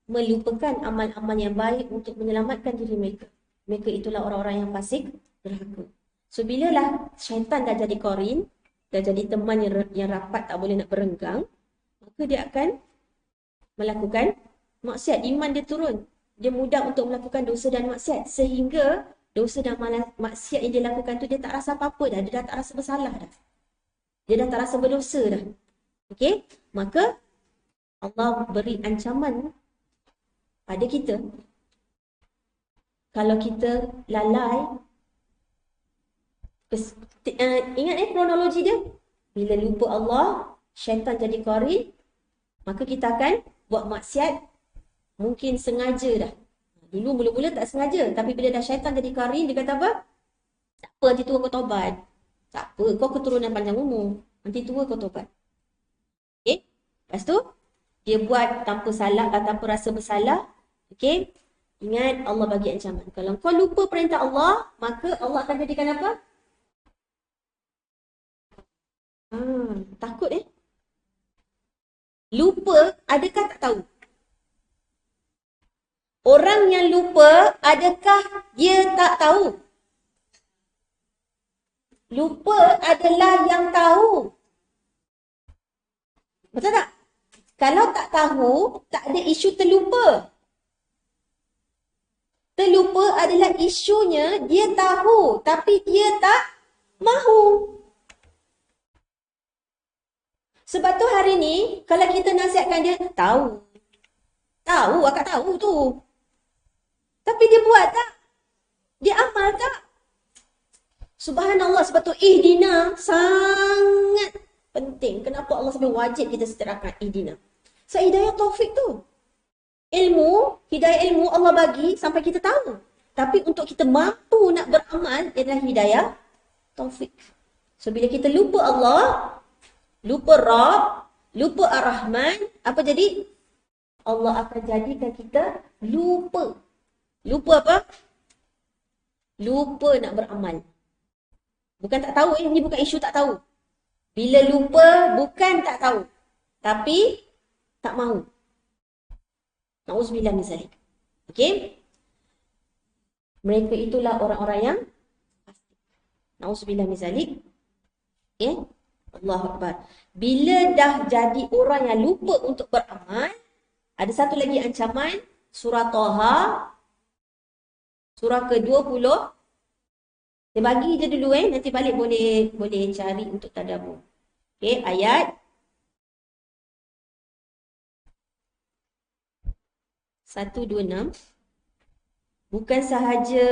melupakan amal-amal yang baik untuk menyelamatkan diri mereka. Mereka itulah orang-orang yang fasik, derhaka. So, bilalah syaitan dah jadi qarin, dah jadi teman yang rapat, tak boleh nak berenggang, maka dia akan melakukan maksiat. Iman dia turun. Dia mudah untuk melakukan dosa dan maksiat. Sehingga dosa dan maksiat yang dia lakukan tu dia tak rasa apa-apa dah. Dia dah tak rasa bersalah dah. Dia dah tak rasa berdosa dah. Okey? Maka Allah beri ancaman pada kita. Kalau kita lalai, ingat kronologi dia. Bila lupa Allah, syaitan jadi qarin, maka kita akan buat maksiat. Mungkin sengaja dah. Dulu mula-mula tak sengaja. Tapi bila dah syaitan jadi qarin, dia kata apa? Tak apa, nanti tua kau taubat. Tak apa, kau keturunan panjang umur. Nanti tua kau taubat. Okay? Lepas tu, dia buat tanpa salah, tanpa rasa bersalah. Okay? Ingat, Allah bagi ancaman. Kalau kau lupa perintah Allah, maka Allah akan jadikan apa? Takut Lupa, adakah tak tahu? Orang yang lupa, adakah dia tak tahu? Lupa adalah yang tahu. Betul tak? Kalau tak tahu, tak ada isu terlupa. Terlupa adalah isunya dia tahu, tapi dia tak mahu. Sebab tu hari ni, kalau kita nasihatkan dia, tahu. Tahu, akak tahu tu. Tapi dia buat tak? Dia amal tak? Subhanallah, sebab tu ihdina sangat penting. Kenapa Allah sampai wajib kita seterahkan ihdina? So, hidayah taufik tu. Hidayah ilmu Allah bagi sampai kita tahu. Tapi untuk kita mampu nak beramal, adalah hidayah taufik. So, bila kita lupa Allah, lupa Rabb, lupa Ar-Rahman, apa jadi? Allah akan jadikan kita lupa. Lupa apa? Lupa nak beramal. Bukan tak tahu, ini bukan isu tak tahu. Bila lupa, bukan tak tahu. Tapi, tak mahu. Na'udzubillah min zalik. Okey? Mereka itulah orang-orang yang fasik. Na'udzubillah min zalik. Okey? Allahu Akbar. Bila dah jadi orang yang lupa untuk beramal, ada satu lagi ancaman, surah Taha, surah ke-20. Saya bagi je dulu nanti balik boleh cari untuk tadabbur. Okey, ayat 126. Bukan sahaja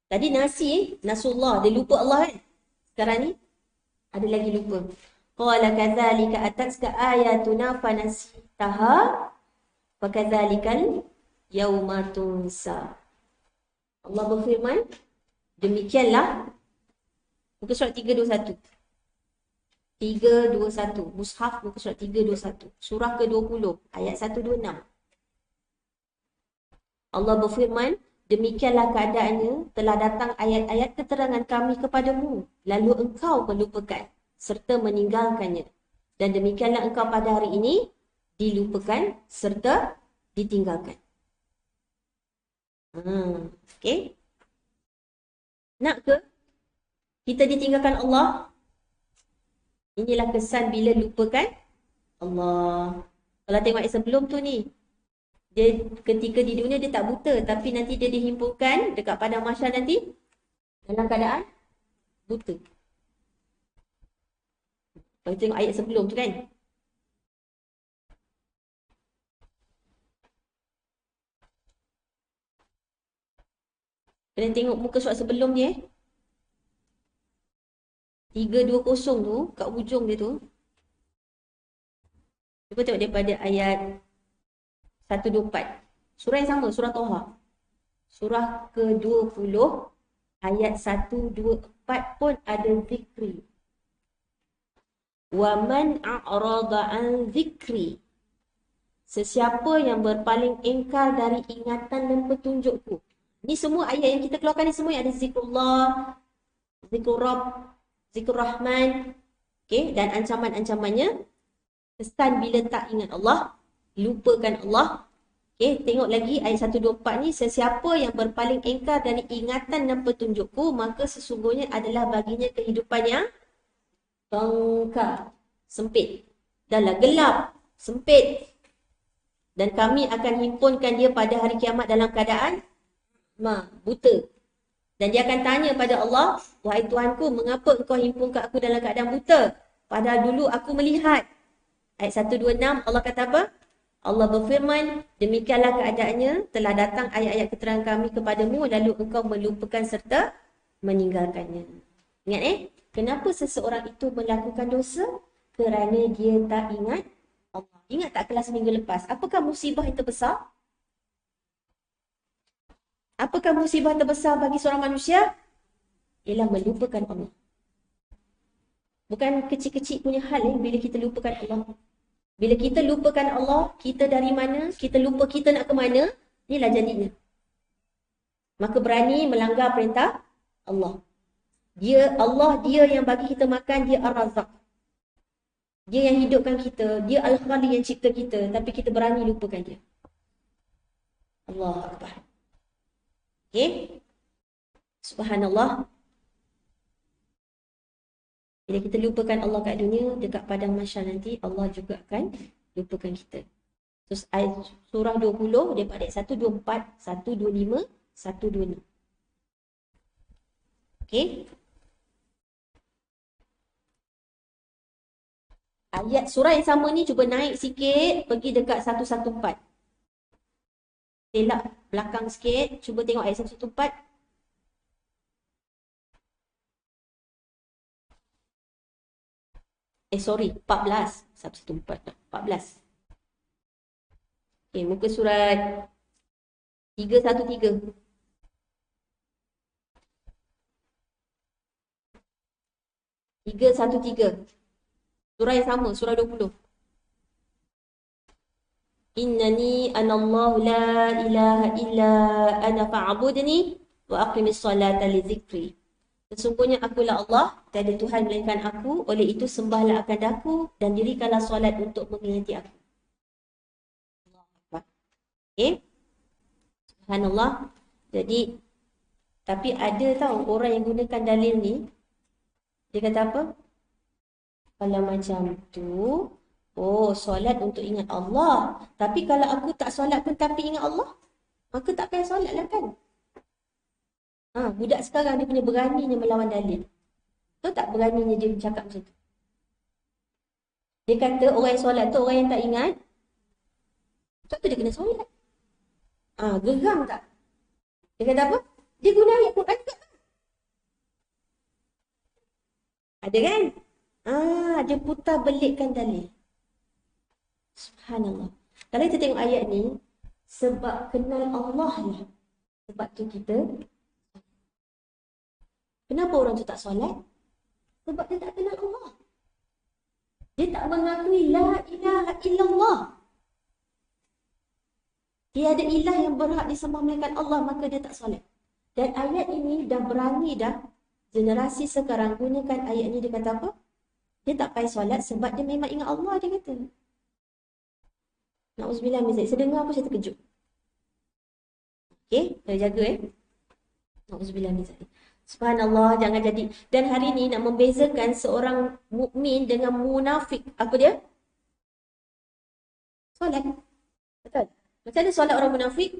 tadi nasullah, dia lupa Allah kan. Sekarang ni ada lagi lupa. Qala kadzalika atatka ayatuna fanasitaha wa kadzalikal yauma tunsa. Allah berfirman, demikianlah, muka surat 321. 321. Mushaf muka surat 321. Surah ke-20, ayat 126. Allah berfirman, demikianlah keadaannya, telah datang ayat-ayat keterangan kami kepadamu, lalu engkau melupakan serta meninggalkannya. Dan demikianlah engkau pada hari ini dilupakan serta ditinggalkan. Okey. Nak ke kita ditinggalkan Allah? Inilah kesan bila lupakan Allah. Kalau tengok ayat sebelum tu ni, dia ketika di dunia dia tak buta, tapi nanti dia dihimpunkan dekat padang mahsyar nanti dalam keadaan buta. Kalau tengok ayat sebelum tu kan. Kena tengok muka surat sebelum dia 320 tu, kat hujung dia tu. Cuba tengok daripada ayat 124. Surah yang sama, surah Taha. Surah ke-20, ayat 124 pun ada zikri. Wa man a'rada an zikri. Sesiapa yang berpaling ingkar dari ingatan dan petunjukku. Ni semua ayat yang kita keluarkan ni semua yang ada zikrullah, zikrul Rabb, zikrul Rahman. Okay? Dan ancaman-ancamannya, kesan bila tak ingat Allah, lupakan Allah. Okay? Tengok lagi ayat 124 ni, sesiapa yang berpaling engkar dari ingatan dan petunjukku, maka sesungguhnya adalah baginya kehidupan yang bengkak, sempit. Dahlah gelap, sempit. Dan kami akan himpunkan dia pada hari kiamat dalam keadaan buta. Dan dia akan tanya pada Allah, wahai Tuhanku, mengapa engkau himpunkan aku dalam keadaan buta? Padahal dulu aku melihat. Ayat 126, Allah kata apa? Allah berfirman, demikianlah keadaannya, telah datang ayat-ayat keterangan kami kepadamu, lalu engkau melupakan serta meninggalkannya. Ingat kenapa seseorang itu melakukan dosa? Kerana dia tak ingat Allah. Ingat tak kelas minggu lepas? Apakah musibah yang terbesar? Apakah musibah terbesar bagi seorang manusia? Ialah melupakan Allah. Bukan kecil-kecil punya hal bila kita lupakan Allah. Bila kita lupakan Allah, kita dari mana, kita lupa kita nak ke mana, inilah jadinya. Maka berani melanggar perintah Allah. Allah dia yang bagi kita makan, dia Ar-Razzaq. Dia yang hidupkan kita, dia Al-Khaliq yang cipta kita, tapi kita berani lupakan dia. Allah Akbar. Okay? Subhanallah. Bila kita lupakan Allah kat dunia, dekat padang mahsyar nanti, Allah juga akan lupakan kita. Terus ayat surah 20, daripada ayat 124, 125, 126. Okay? Ayat surah yang sama ni cuba naik sikit, pergi dekat 114. Telak belakang sikit, cuba tengok ayat 114. Sorry, 14. 114, 14. Okay, muka surat 313. Surah yang sama, surah 20. Innani anallahu la ilaha illa ana fa'budni wa aqimis salata li dzikri. Sesungguhnya akulah Allah, tiada Tuhan melainkan aku, oleh itu sembahlah akan aku dan dirikanlah solat untuk mengingati aku. Okay? Subhanallah. Jadi, tapi ada tahu orang yang gunakan dalil ni, dia kata apa? Kalau macam tu, solat untuk ingat Allah. Tapi kalau aku tak solat pun tapi ingat Allah, maka tak payah solat lah kan? Budak sekarang dia punya beraninya melawan dalil. Tahu tak beraninya dia bercakap macam tu? Dia kata orang yang solat tu orang yang tak ingat. Sebab tu dia kena solat. Geram tak? Dia kata apa? Dia guna ayat Quran juga. Ada kan? Dia putar belikkan dalil. Subhanallah. Kalau kita tengok ayat ni, sebab kenal Allah lah. Sebab tu kita. Kenapa orang tu tak solat? Sebab dia tak kenal Allah. Dia tak mengakui la ilaha illallah. Tiada ilah yang berhak disembah melainkan Allah, maka dia tak solat. Dan ayat ini dah berani dah. Generasi sekarang gunakan ayat ni, dia kata apa? Dia tak payah solat sebab dia memang ingat Allah, dia kata. Na'udzubillah min zalik. Saya dengar apa saya terkejut. Okay, kena jaga Na'udzubillah min zalik. Subhanallah, jangan jadi. Dan hari ni nak membezakan seorang mukmin dengan munafik. Apa dia? Solat. Betul? Macam mana solat orang munafik?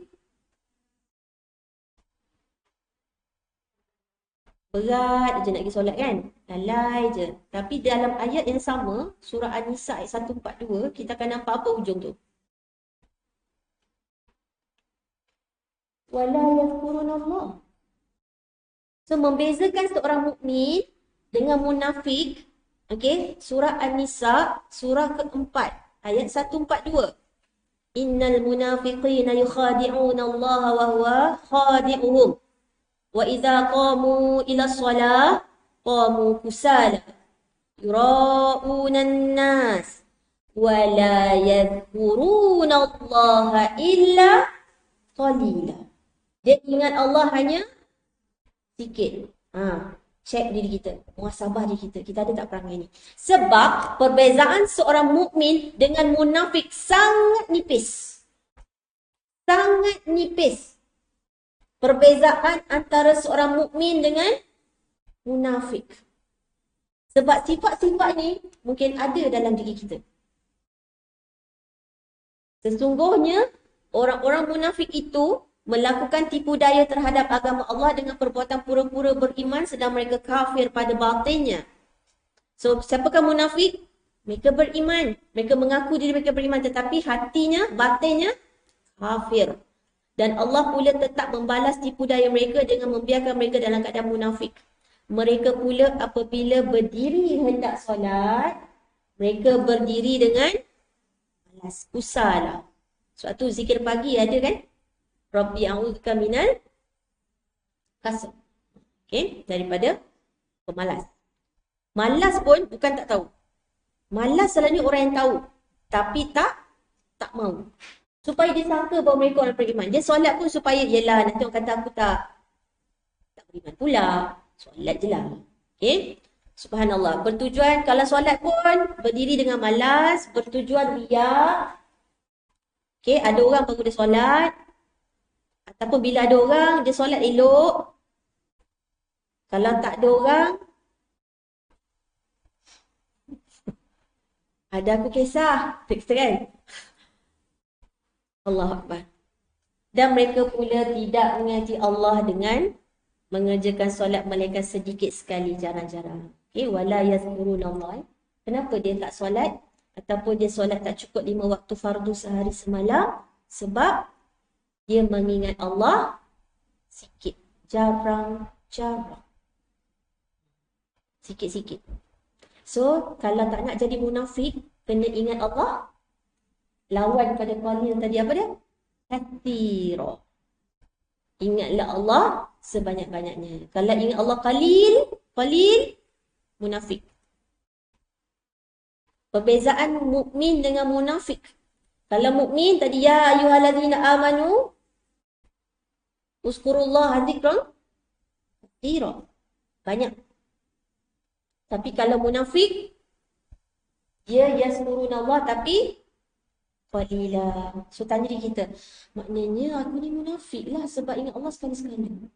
Berat je nak pergi solat kan? Lalai je. Tapi dalam ayat yang sama, surah An-Nisa ayat 142, kita akan nampak apa hujung tu? Wala yadhkurun Allah. So, membezakan seorang mukmin dengan munafik, okay, surah An-Nisa, surah keempat, ayat 142. Innal munafiqina yukhadi'una Allah wa huwa khadi'uhum. Wa idza qamu ila shalah qamu kusala. Yura'una an-nas wa la yadhkuruna Allah illa qalila. Dia ingat Allah hanya sikit. Cek diri kita, muhasabah diri kita. Kita ada tak perangai ni? Sebab perbezaan seorang mukmin dengan munafik sangat nipis. Sangat nipis. Perbezaan antara seorang mukmin dengan munafik. Sebab sifat-sifat ni mungkin ada dalam diri kita. Sesungguhnya orang-orang munafik itu melakukan tipu daya terhadap agama Allah dengan perbuatan pura-pura beriman sedang mereka kafir pada batinnya. So, siapakah munafik? Mereka beriman. Mereka mengaku diri mereka beriman tetapi hatinya, batinnya kafir. Dan Allah pula tetap membalas tipu daya mereka dengan membiarkan mereka dalam keadaan munafik. Mereka pula apabila berdiri hendak solat, mereka berdiri dengan malas, kusarlah. Sebab tu zikir pagi ada kan? Rabbi a'udzubika minal kasal. Okey, daripada pemalas. Malas pun bukan tak tahu. Malas selalunya orang yang tahu tapi tak mau. Supaya dia sangka bahawa mereka orang beriman. Dia solat pun supaya yelah nanti orang kata aku tak beriman pula. Solat je lah. Okey. Subhanallah. Bertujuan kalau solat pun berdiri dengan malas, bertujuan riak. Okey, ada orang baru dia solat. Ataupun bila ada orang, dia solat elok. Kalau tak ada orang, ada aku kisah. Kata kan? Allahu Akbar. Dan mereka pula tidak mengasihi Allah dengan mengerjakan solat melainkan sedikit sekali, jarang-jarang. Okay, wala yazkurunallah. Kenapa dia tak solat? Ataupun dia solat tak cukup 5 waktu fardu sehari semalam? Sebab dia mengingat Allah sikit. Jarang-jarang. Sikit-sikit. So, kalau tak nak jadi munafik, kena ingat Allah. Lawan pada qalil tadi apa dia? Katsira. Ingatlah Allah sebanyak-banyaknya. Kalau ingat Allah qalil, munafik. Perbezaan mukmin dengan munafik. Kalau mukmin tadi ya ayyuhallazina amanu uzkurullah dzikran katsira. Banyak. Tapi kalau munafik dia yazkurunallah tapi qalila. So tanya diri kita, maknanya aku ni munafik lah sebab ingat Allah sekali-sekala.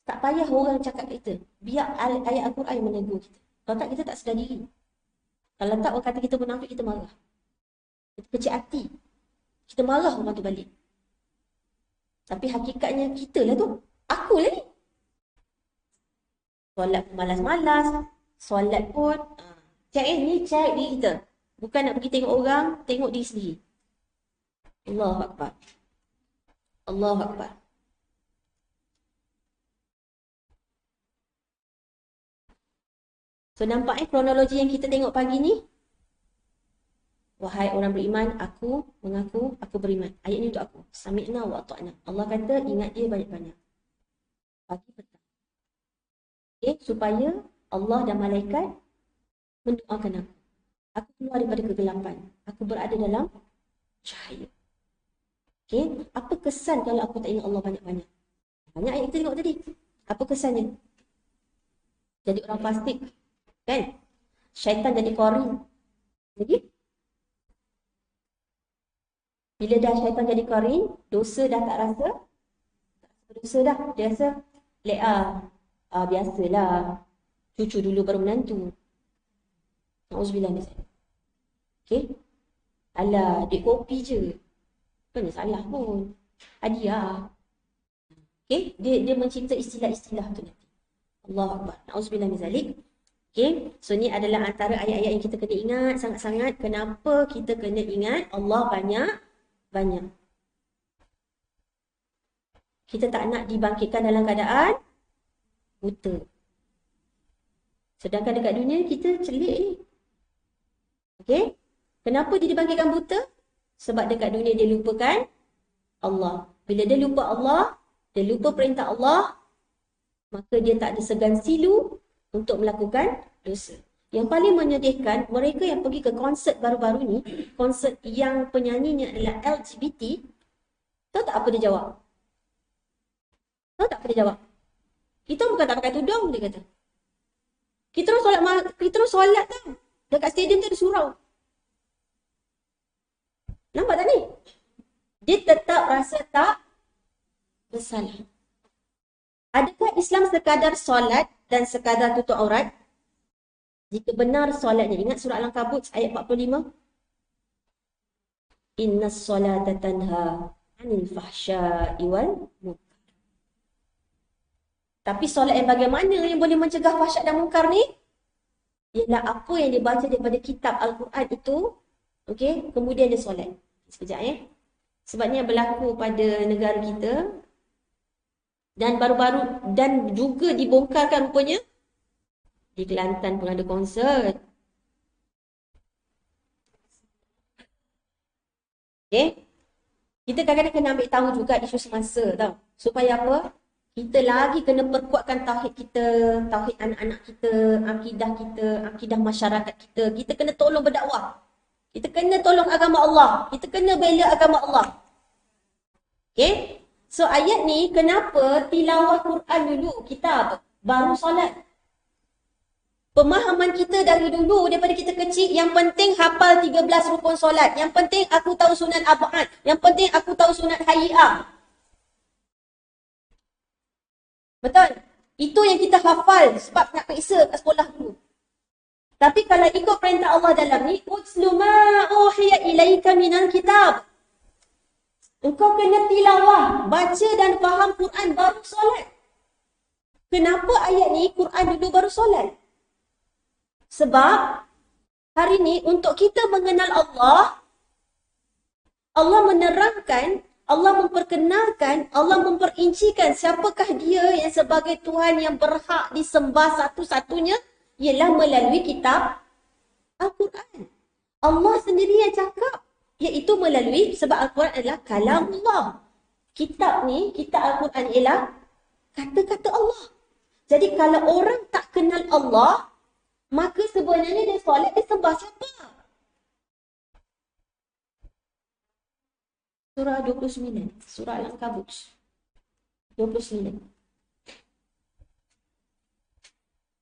Tak payah orang cakap kita. Biar ayat Al-Quran yang menegur kita. Kalau tak, kita tak sedar diri. Kalau tak, orang kata kita munafik, kita marah. Kita kecil hati. Kita marah orang tu balik. Tapi hakikatnya kita lah tu. Aku lah ni. Solat malas-malas. Solat pun. Cek ni cek diri kita. Bukan nak pergi tengok orang, tengok diri sendiri. Allahu Akbar. Allahu Akbar. So nampaknya kronologi yang kita tengok pagi ni. Wahai orang beriman, aku mengaku aku beriman. Ayat ni untuk aku. Sami'na wa ata'na. Allah kata ingat dia banyak-banyak. Pagi petang. Okay, supaya Allah dan malaikat mendoakan aku. Aku keluar daripada kegelapan. Aku berada dalam cahaya. Okay, apa kesan kalau aku tak ingat Allah banyak-banyak? Banyak ayat kita tengok tadi. Apa kesannya? Jadi orang fasik. Kan? Syaitan jadi qarin. Jadi bila dah syaitan jadi qarin, dosa dah tak rasa. Dosa dah. Dia rasa biasalah. Cucu dulu baru menantu. Na'udzubillah misalnya. Okay? Alah, duit kopi je. Bukannya salah pun. Hadiah. Okay? Dia mencipta istilah-istilah tu nanti. Allahu Akbar. Na'udzubillah misalnya. Okay, so ni adalah antara ayat-ayat yang kita kena ingat sangat-sangat. Kenapa kita kena ingat Allah banyak-banyak. Kita tak nak dibangkitkan dalam keadaan buta. Sedangkan dekat dunia kita celik ni. Okay, kenapa dia dibangkitkan buta? Sebab dekat dunia dia lupakan Allah. Bila dia lupa Allah, dia lupa perintah Allah, maka dia tak ada segan silu untuk melakukan dosa. Yang paling menyedihkan, mereka yang pergi ke konsert baru-baru ni, konsert yang penyanyinya adalah LGBT, Tahu tak apa dia jawab? Tahu tak apa dia jawab? Kita bukan tak pakai tudung, dia kata. Kita orang solat tau. Dekat stadium tu ada surau. Nampak tak ni? Dia tetap rasa tak bersalah. Adakah Islam sekadar solat dan sekadar tutup aurat? Jika benar solatnya, ingat surah Al-Ankabut ayat 45? Innas solata tanha anil fahsya'i wal munkar. Tapi solat yang bagaimana yang boleh mencegah fahsyat dan munkar ni? Ialah apa yang dia baca daripada kitab Al-Quran itu, okey, kemudian dia solat. Sekejap ya. Sebabnya berlaku pada negara kita dan baru-baru dan juga dibongkarkan rupanya di Kelantan pun ada konsert. Okay. Kita kadang-kadang kena ambil tahu juga isu semasa tau. Supaya apa? Kita lagi kena perkuatkan tauhid kita, tauhid anak-anak kita, akidah masyarakat kita. Kita kena tolong berdakwah. Kita kena tolong agama Allah. Kita kena bela agama Allah. Okay? So ayat ni kenapa tilawah Quran dulu kitab baru solat? Pemahaman kita dari dulu daripada kita kecil, yang penting hafal 13 rukun solat. Yang penting aku tahu sunat ab'ad. Yang penting aku tahu sunat hayyah. Betul? Itu yang kita hafal sebab nak periksa kat sekolah dulu. Tapi kalau ikut perintah Allah dalam ni, utslu ma uhiya ilaika minal kitab. Engkau kena tilawah, baca dan faham Quran baru solat. Kenapa ayat ni Quran dulu baru solat? Sebab hari ni untuk kita mengenal Allah, Allah menerangkan, Allah memperkenalkan, Allah memperincikan siapakah dia yang sebagai Tuhan yang berhak disembah satu-satunya, ialah melalui kitab Al-Quran. Allah sendiri yang cakap, iaitu melalui, sebab Al-Quran adalah kalam Allah. Kitab ni, kitab Al-Quran ialah kata-kata Allah. Jadi kalau orang tak kenal Allah, maka sebenarnya dia solat, dia sembah siapa? Surah 29, surah Al-Ankabut 29.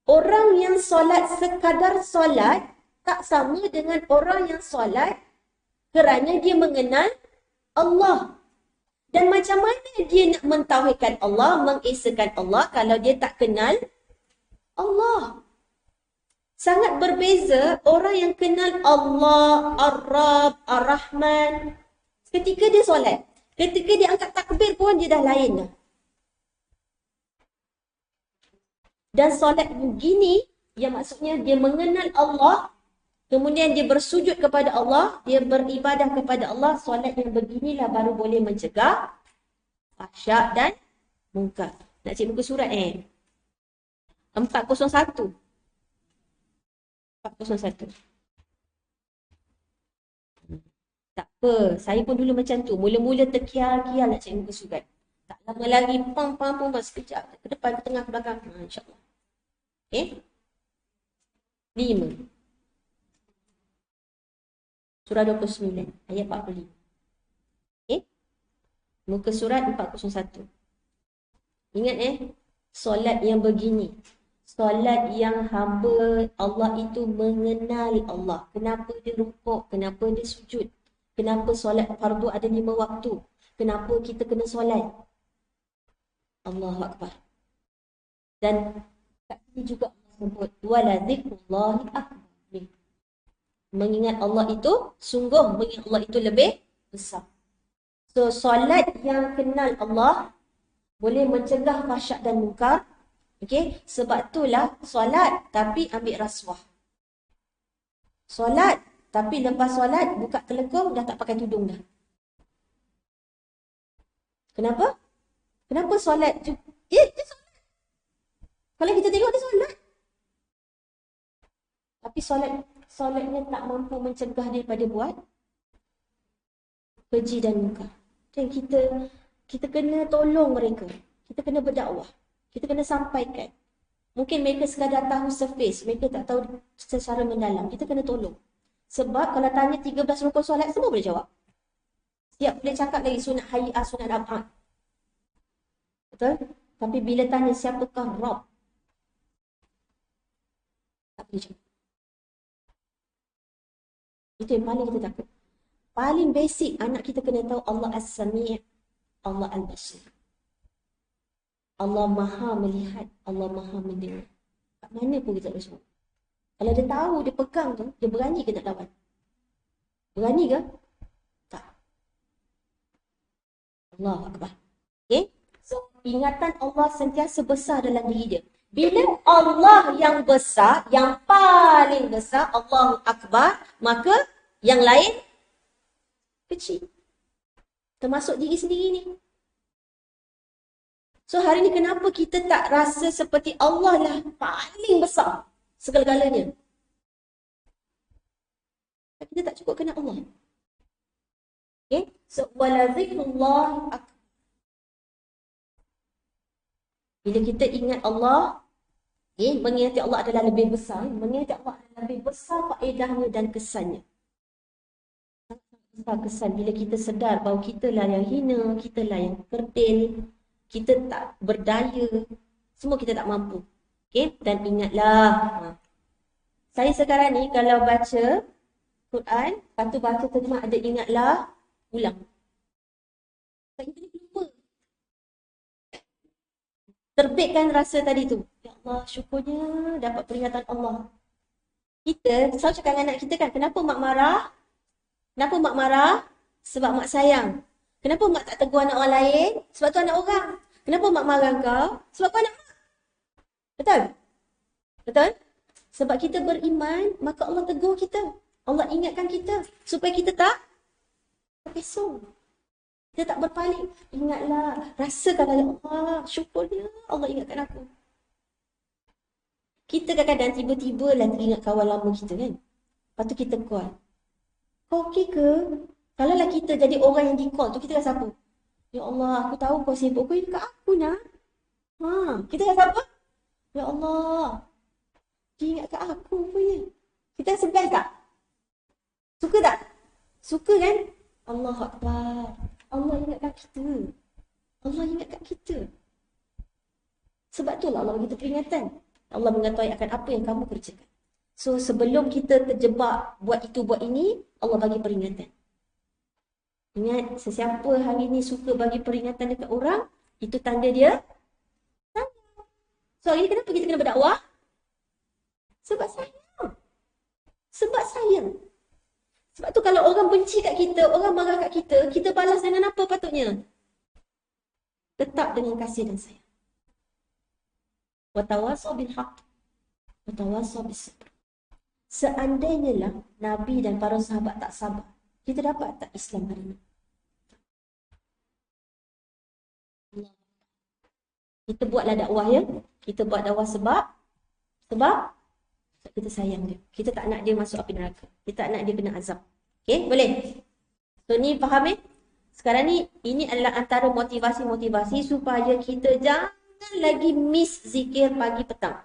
Orang yang solat sekadar solat tak sama dengan orang yang solat kerana dia mengenal Allah. Dan macam mana dia nak mentauhidkan Allah, mengesakan Allah kalau dia tak kenal Allah? Sangat berbeza orang yang kenal Allah, Ar-Rab, Ar-Rahman. Ketika dia solat, ketika dia angkat takbir pun dia dah lain dah. Dan solat begini, yang maksudnya dia mengenal Allah, kemudian dia bersujud kepada Allah, dia beribadah kepada Allah. Solat yang beginilah baru boleh mencegah fahsyat dan munkar. Nak cek muka surat 401. 401. Tak apa, saya pun dulu macam tu. Mula-mula terkial-kial nak cek muka surat. Tak lama lagi, pam, sekejap. Ke depan, ke tengah, ke belakang. InsyaAllah. Okay. 5. Surah 29, ayat 45. Okay. Muka surat 401. Ingat solat yang begini. Solat yang hamba Allah itu mengenal Allah. Kenapa dia rukuk? Kenapa dia sujud? Kenapa solat fardu ada 5 waktu? Kenapa kita kena solat? Allahu Akbar. Dan kat sini juga Allah sebut wala dzikrullahi akbar. Mengingat Allah itu, sungguh mengingat Allah itu lebih besar. So solat yang kenal Allah boleh mencegah fahsyat dan munkar. Okey, sebab itulah solat tapi ambil rasuah. Solat tapi lepas solat buka telekung dah tak pakai tudung dah. Kenapa? Kenapa solat? Dia solat. Kalau kita tengok dia solat. Tapi solatnya tak mampu mencegah dia daripada buat keji dan munkar. Dan kita kena tolong mereka. Kita kena berdakwah. Kita kena sampaikan. Mungkin mereka sekadar tahu surface, mereka tak tahu secara mendalam. Kita kena tolong. Sebab kalau tanya 13 rukun solat, semua boleh jawab. Siap boleh cakap lagi sunat hayat, sunat ab'ad. Betul? Tapi bila tanya siapakah Rabb, tak boleh jawab. Itu yang paling kita takut. Paling basic anak kita kena tahu Allah As-Sami', Allah Al-Basir. Allah Maha melihat, Allah Maha mendengar. Kat mana pun kita boleh jawab. Kalau dia tahu, dia pegang tu, dia berani ke nak lawan? Berani ke? Tak. Allah Akbar. Okay? So, ingatan Allah sentiasa besar dalam diri dia. Bila Allah yang besar, yang paling besar, Allahu Akbar, maka yang lain kecil. Termasuk diri sendiri ni. So hari ni kenapa kita tak rasa seperti Allah lah paling besar segala-galanya? Kita tak cukup kenal Allah. Okay? So, wala zikrullah akbar. Bila kita ingat Allah, mengingati Allah adalah lebih besar. Mengingati Allah adalah lebih besar faedahnya dan kesannya. Besar kesan bila kita sedar bahawa kita lah yang hina, kita lah yang kerdil, kita tak berdaya, semua kita tak mampu. Okay? Dan ingatlah, saya sekarang ni kalau baca Quran, lepas tu baca terjemah ada ingatlah, ulang. Kita ni lupa. Terbitkan rasa tadi tu. Ya Allah, syukurnya dapat peringatan Allah. Kita selalu cakap dengan anak kita kan, kenapa mak marah? Kenapa mak marah? Sebab mak sayang. Kenapa mak tak tegur anak orang lain? Sebab tu anak orang. Kenapa mak marah kau? Sebab kau anak mak. Betul? Betul? Sebab kita beriman, maka Allah tegur kita. Allah ingatkan kita. Supaya kita tak terpesong. Kita tak berpaling. Ingatlah. Rasakanlah, ya Allah, syukurnya Allah ingatkan aku. Kita kadang-kadang tiba-tiba lah teringat kawan lama kita kan. Lepas tu kita call. Kau okey ke? Kalau lah kita jadi orang yang di call tu, kita rasa apa? Ya Allah, aku tahu kau sibuk. Kau ingat aku nak. Kita rasa apa? Ya Allah, dia ingat kat aku punya. Kita rasa best tak? Suka tak? Suka kan? Allah Akbar. Allah ingatkan kita. Allah ingatkan kita. Sebab tu lah Allah bagi kita peringatan. Allah mengetahui akan apa yang kamu kerjakan. So sebelum kita terjebak buat itu buat ini, Allah bagi peringatan. Ingat, sesiapa hari ni suka bagi peringatan dekat orang, itu tanda dia sayang. So hari ni kenapa kita kena berdakwah? Sebab sayang. Sebab sayang. Sebab tu kalau orang benci kat kita, orang marah kat kita, kita balas dengan apa patutnya? Tetap dengan kasih dan sayang. Watawasau bil haqq. Watawasau bis sabr. Seandainya lah Nabi dan para sahabat tak sabar, kita dapat tak Islam hari ini? Kita buatlah dakwah ya. Kita buat dakwah sebab kita sayang dia. Kita tak nak dia masuk api neraka. Kita tak nak dia kena azab. Okay, boleh? So ni faham Sekarang ni, ini adalah antara motivasi-motivasi supaya kita jangan lagi miss zikir pagi petang.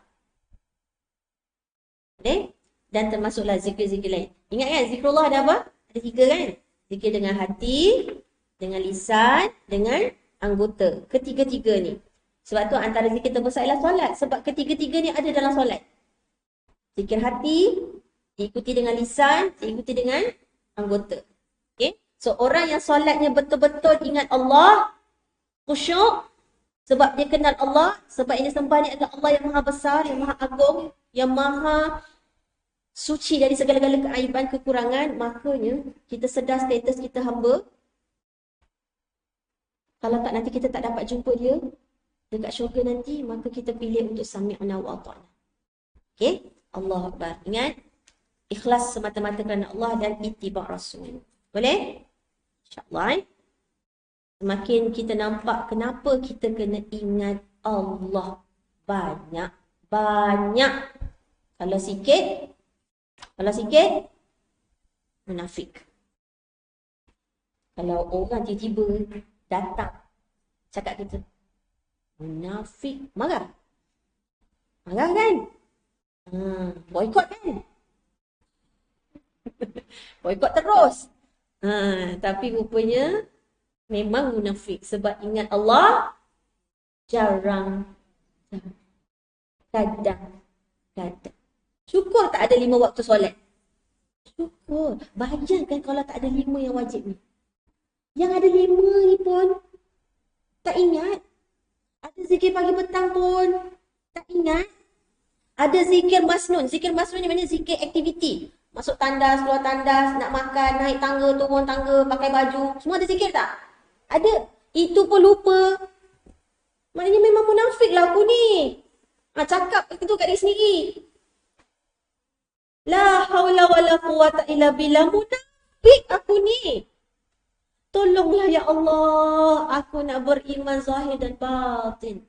Okay? Dan termasuklah zikir-zikir lain. Ingat kan, zikrullah ada apa? Ada 3 kan? Zikir dengan hati, dengan lisan, dengan anggota. Ketiga-tiga ni. Sebab tu antara zikir terbesar ialah solat. Sebab ketiga-tiga ni ada dalam solat. Zikir hati, diikuti dengan lisan, diikuti dengan anggota. Okay? So orang yang solatnya betul-betul ingat Allah, khusyuk, sebab dia kenal Allah, sebab ini sembah ni adalah Allah yang maha besar, yang maha agung, yang maha suci dari segala-gala keaiban, kekurangan, makanya kita sedar status kita hamba. Kalau tak nanti kita tak dapat jumpa dia dekat syurga nanti, maka kita pilih untuk sami'na wa ata'na. Okay? Allah Akbar. Ingat, ikhlas semata-mata kerana Allah dan ittiba' Rasul. Boleh? InsyaAllah. Semakin kita nampak kenapa kita kena ingat Allah banyak. Kalau sikit, munafik. Kalau orang tiba-tiba datang cakap kita, munafik, marah. Marah kan? Boykot kan? Boykot terus. Tapi rupanya memang munafik. Sebab ingat Allah jarang, kadang. Syukur tak ada 5 waktu solat. Syukur. Bayangkan kalau tak ada 5 yang wajib ni. Yang ada 5 ni pun tak ingat. Ada zikir pagi petang pun tak ingat. Ada zikir masnun. Zikir masnun ni maknanya zikir aktiviti. Masuk tandas, keluar tandas, nak makan, naik tangga, turun tangga, pakai baju. Semua ada zikir tak? Ada. Itu pun lupa. Maknanya memang munafik lah aku ni. Cakap itu kat diri sendiri. La haula wala quwata illa billah. Munafik aku ni. Tolonglah ya Allah. Aku nak beriman zahir dan batin.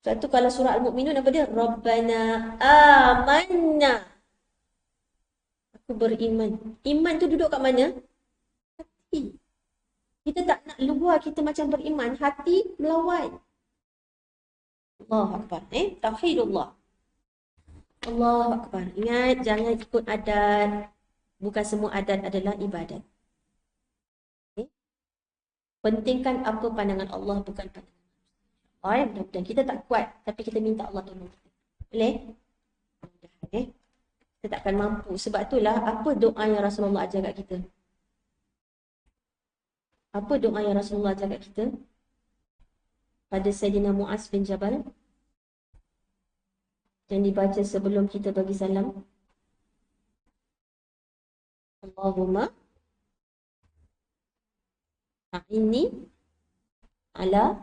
Sebab tu kalau surah Al-Mu'minun apa dia? Rabbana amanna. Aku beriman. Iman tu duduk kat mana? Hati. Kita tak nak luar kita macam beriman. Hati melawan. Allahu Akbar. Tauhidullah. Allahu Akbar. Ingat, jangan ikut adat. Bukan semua adat adalah ibadat. Pentingkan apa pandangan Allah, bukan pandangan Allah. Mudah-mudahan kita tak kuat, tapi kita minta Allah tolong kita. Boleh? Mudah-mudahan. Kita takkan mampu. Sebab itulah, apa doa yang Rasulullah ajar kat kita? Apa doa yang Rasulullah ajar kat kita? Pada Sayyidina Mu'az bin Jabal. Yang dibaca sebelum kita bagi salam. Allahumma a'inni ala.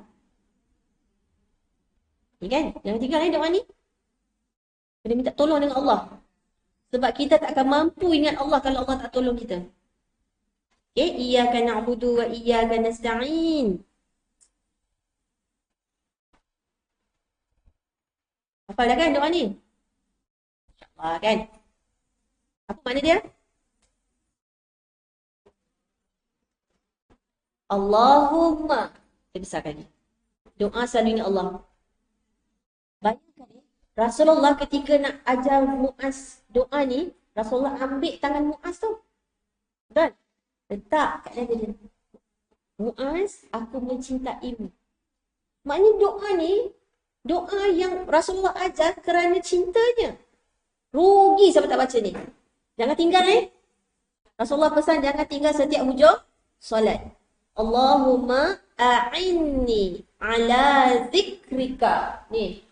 Ni kan? Jangan tinggal doa ni. Kena minta tolong dengan Allah. Sebab kita tak akan mampu ingat Allah kalau Allah tak tolong kita. Okay? Iyyaka na'budu wa iyyaka nasta'in. Hafal dah kan doa ni? InsyaAllah kan? Apa makna dia? Allahumma. Kita besarkan ni. Doa selalu ingat Allah. Bayangkan Rasulullah ketika nak ajar Mu'az doa ni, Rasulullah ambil tangan Mu'az tu. Dan letak kat dada dia. Mu'az, aku mencintaimu. Maknanya doa ni, doa yang Rasulullah ajar kerana cintanya. Rugi siapa tak baca ni. Jangan tinggal Rasulullah pesan jangan tinggal setiap hujung solat. Allahumma a'inni ala zikrika. Ni,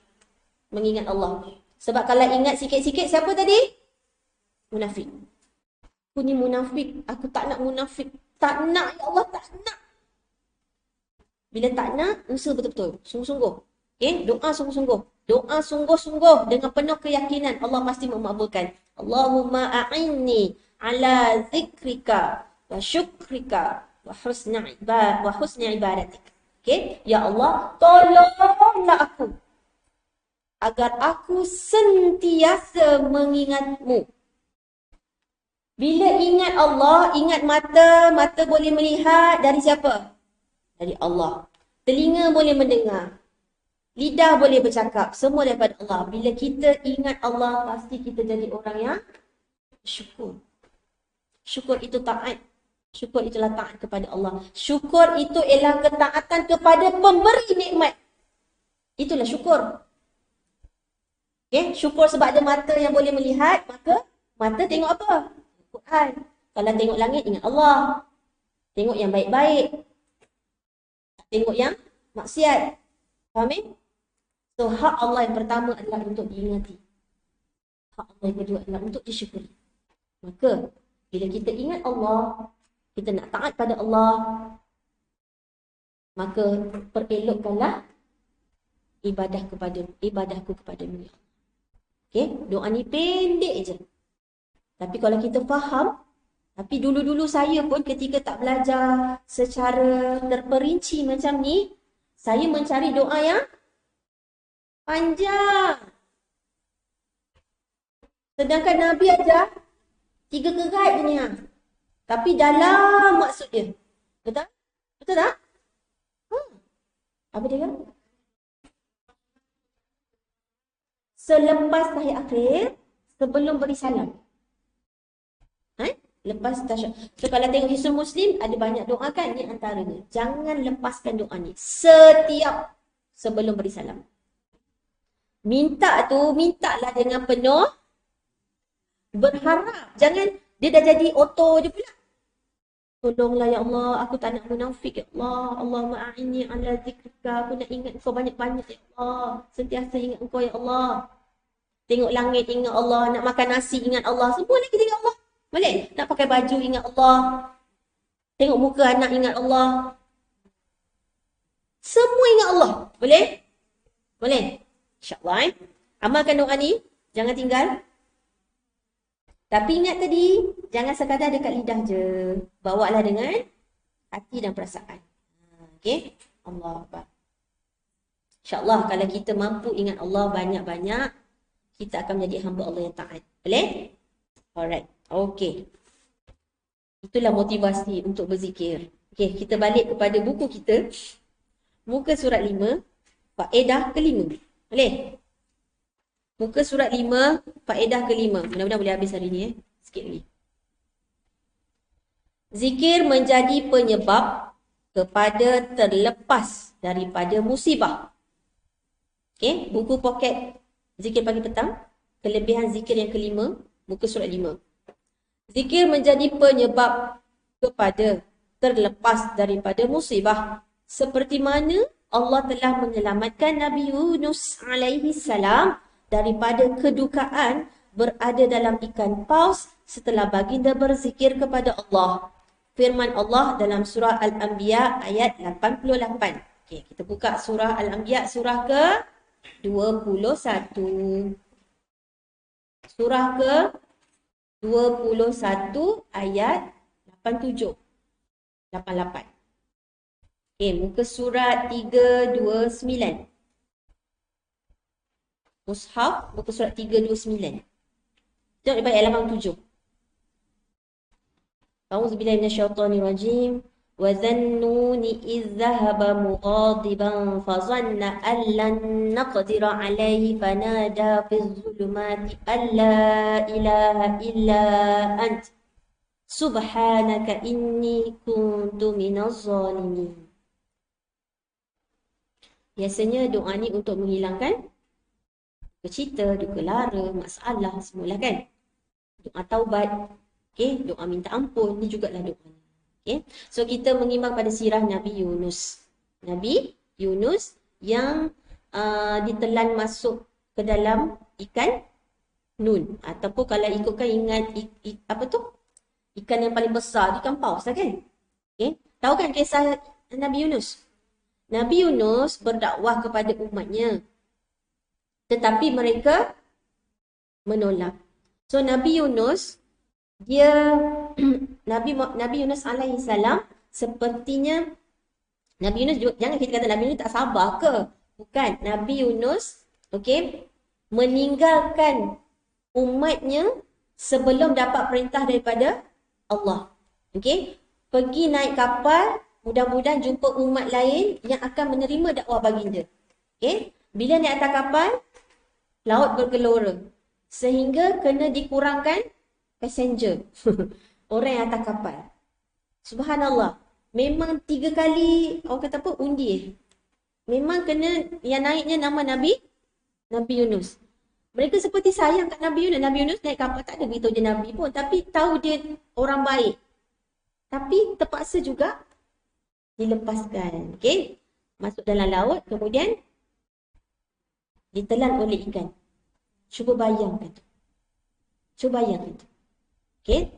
mengingat Allah. Sebab kalau ingat sikit-sikit, siapa tadi? Munafik. Aku ni munafik. Aku tak nak munafik. Tak nak, ya Allah, tak nak. Bila tak nak, usaha betul-betul. Sungguh-sungguh. Okay? Doa sungguh-sungguh. Doa sungguh-sungguh dengan penuh keyakinan. Allah pasti memakbulkan. Allahumma a'inni ala zikrika wa syukrika wa husni ibadatik. Okay? Ya Allah, tolonglah aku agar aku sentiasa mengingatmu. Bila ingat Allah, ingat mata, mata boleh melihat dari siapa? Dari Allah. Telinga boleh mendengar. Lidah boleh bercakap. Semua daripada Allah. Bila kita ingat Allah, pasti kita jadi orang yang syukur. Syukur itu taat. Syukur itulah taat kepada Allah. Syukur itu ialah ketaatan kepada pemberi nikmat. Itulah syukur. Okay? Syukur sebab ada mata yang boleh melihat, maka mata tengok apa? Quran. Kalau tengok langit, ingat Allah. Tengok yang baik-baik. Tengok yang maksiat. Faham? So, hak Allah yang pertama adalah untuk diingati. Hak Allah yang kedua adalah untuk disyukuri. Maka, bila kita ingat Allah, kita nak taat pada Allah, maka perelokkanlah ibadahku kepadamu. Okay, doa ni pendek je. Tapi kalau kita faham, tapi dulu-dulu saya pun ketika tak belajar secara terperinci macam ni, saya mencari doa yang panjang. Sedangkan Nabi ajar 3 kerat je. Tapi dalam maksud dia. Betul? Betul tak? Apa dia? Selepas tahiyat akhir, sebelum beri salam. Lepas tasyahud. So kalau tengok Hisnul Muslim ada banyak doa kan, ni antaranya. Jangan lepaskan doa ni setiap sebelum beri salam. Mintalah dengan penuh berharap. Jangan dia dah jadi auto je pula. Tolonglah ya Allah, aku tak nak munafik ya Allah. Allahumma a'inni ala zikrika. Aku nak ingat Engkau banyak-banyak ya Allah. Sentiasa ingat Engkau ya Allah. Tengok langit ingat Allah, nak makan nasi ingat Allah. Semua lagi ingat Allah. Boleh? Nak pakai baju ingat Allah. Tengok muka anak ingat Allah. Semua ingat Allah. Boleh? Boleh? InsyaAllah. Amalkan doa ni. Jangan tinggal. Tapi ingat tadi, jangan sekadar dekat lidah je. Bawalah dengan hati dan perasaan. Okey? Allah Akbar. InsyaAllah kalau kita mampu ingat Allah banyak-banyak, kita akan menjadi hamba Allah yang taat. Boleh? Alright. Okey. Itulah motivasi untuk berzikir. Okey, kita balik kepada buku kita. Muka surat 5, faedah ke-5. Boleh? Muka surat 5, faedah ke-5. Mudah-mudahan boleh habis hari ni. Sikit lagi. Zikir menjadi penyebab kepada terlepas daripada musibah. Okey, buku poket zikir pagi petang. Kelebihan zikir yang ke-5, muka surat 5. Zikir menjadi penyebab kepada terlepas daripada musibah. Seperti mana Allah telah menyelamatkan Nabi Yunus alaihi salam daripada kedukaan berada dalam ikan paus setelah baginda berzikir kepada Allah. Firman Allah dalam surah Al-Anbiya ayat 88. Okey, kita buka surah Al-Anbiya surah ke 21. Surah ke 21 ayat 87. 88. Okey, muka surat 329. Mushaf, muka surat 329. Tengok baik halaman 7. A'udzubillahi minasyaitonirrajim. Wa dhannuni idh dhahaba mughadiban fa dhanna an lan naqdira alayhi fanada fi dhulumati alla ilaha illa ant subhanaka inni kuntu minaz zalimin. Biasanya doa ni untuk menghilangkan bercita, duka lara, masalah semualah kan. Doa taubat, okey, doa minta ampun, ni jugalah doa. Okey. So kita mengimbang pada sirah Nabi Yunus. Nabi Yunus yang ditelan masuk ke dalam ikan nun, ataupun kalau ikutkan ingat apa tu? Ikan yang paling besar, ikan paus lah kan. Okey. Tahu kan kisah Nabi Yunus? Nabi Yunus berdakwah kepada umatnya, tetapi mereka menolak. So Nabi Yunus, dia Nabi Yunus alaihi salam, sepertinya Nabi Yunus, jangan kita kata Nabi Yunus tak sabar ke? Bukan. Nabi Yunus, okey, meninggalkan umatnya sebelum dapat perintah daripada Allah. Okey, pergi naik kapal, mudah-mudahan jumpa umat lain yang akan menerima dakwah baginda. Okey, bila naik atas kapal, laut bergelora sehingga kena dikurangkan passenger. Orang yang atas kapal. Subhanallah. Memang 3 kali, orang kata apa, undi. Memang kena, yang naiknya nama Nabi Yunus. Mereka seperti sayang kat Nabi Yunus. Nabi Yunus naik kapal, tak ada beritahu dia Nabi pun. Tapi tahu dia orang baik. Tapi terpaksa juga dilepaskan. Okay? Masuk dalam laut, kemudian ditelan oleh ikan. Cuba bayangkan. Cuba bayangkan. Okay?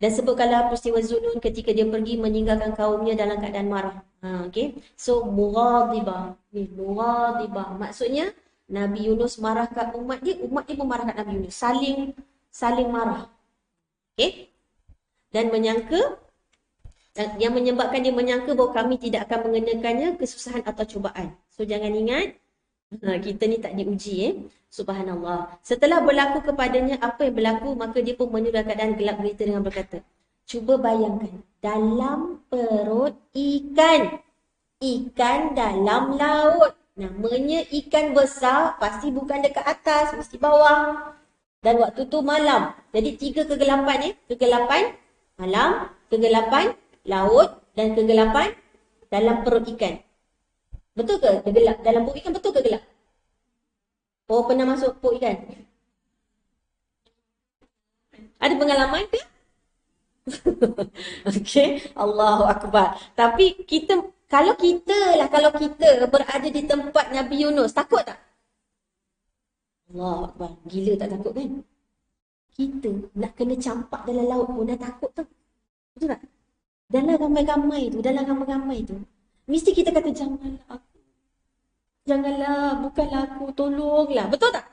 Dan sebutkanlah peristiwa Zulun ketika dia pergi meninggalkan kaumnya dalam keadaan marah. Okay? So, mughadibah. Mughadibah. Maksudnya, Nabi Yunus marah kat umat dia pun marah kat Nabi Yunus. Saling marah. Okay? Dan menyangka, yang menyebabkan dia menyangka bahawa kami tidak akan mengenakannya kesusahan atau cubaan. So, jangan ingat, kita ni tak diuji. Subhanallah. Setelah berlaku kepadanya apa yang berlaku, maka dia pun menyerulah keadaan gelap gelita dengan berkata, cuba bayangkan, dalam perut ikan. Ikan dalam laut. Namanya ikan besar, pasti bukan dekat atas, mesti bawah. Dan waktu tu malam. Jadi 3 kegelapan. Kegelapan. Malam, kegelapan laut dan kegelapan dalam perut ikan. Betul ke? Gelap dalam perut ikan betul ke gelap? Oh, pernah masuk perut ikan? Ada pengalaman ke? Okey, Allahu Akbar. Tapi kalau kita berada di tempat Nabi Yunus, takut tak? Allahu Akbar. Gila tak takut kan? Kita nak kena campak dalam laut pun dah takut tu. Betul tak? Dalam ramai-ramai tu, mesti kita kata janganlah, bukanlah aku, tolonglah. Betul tak?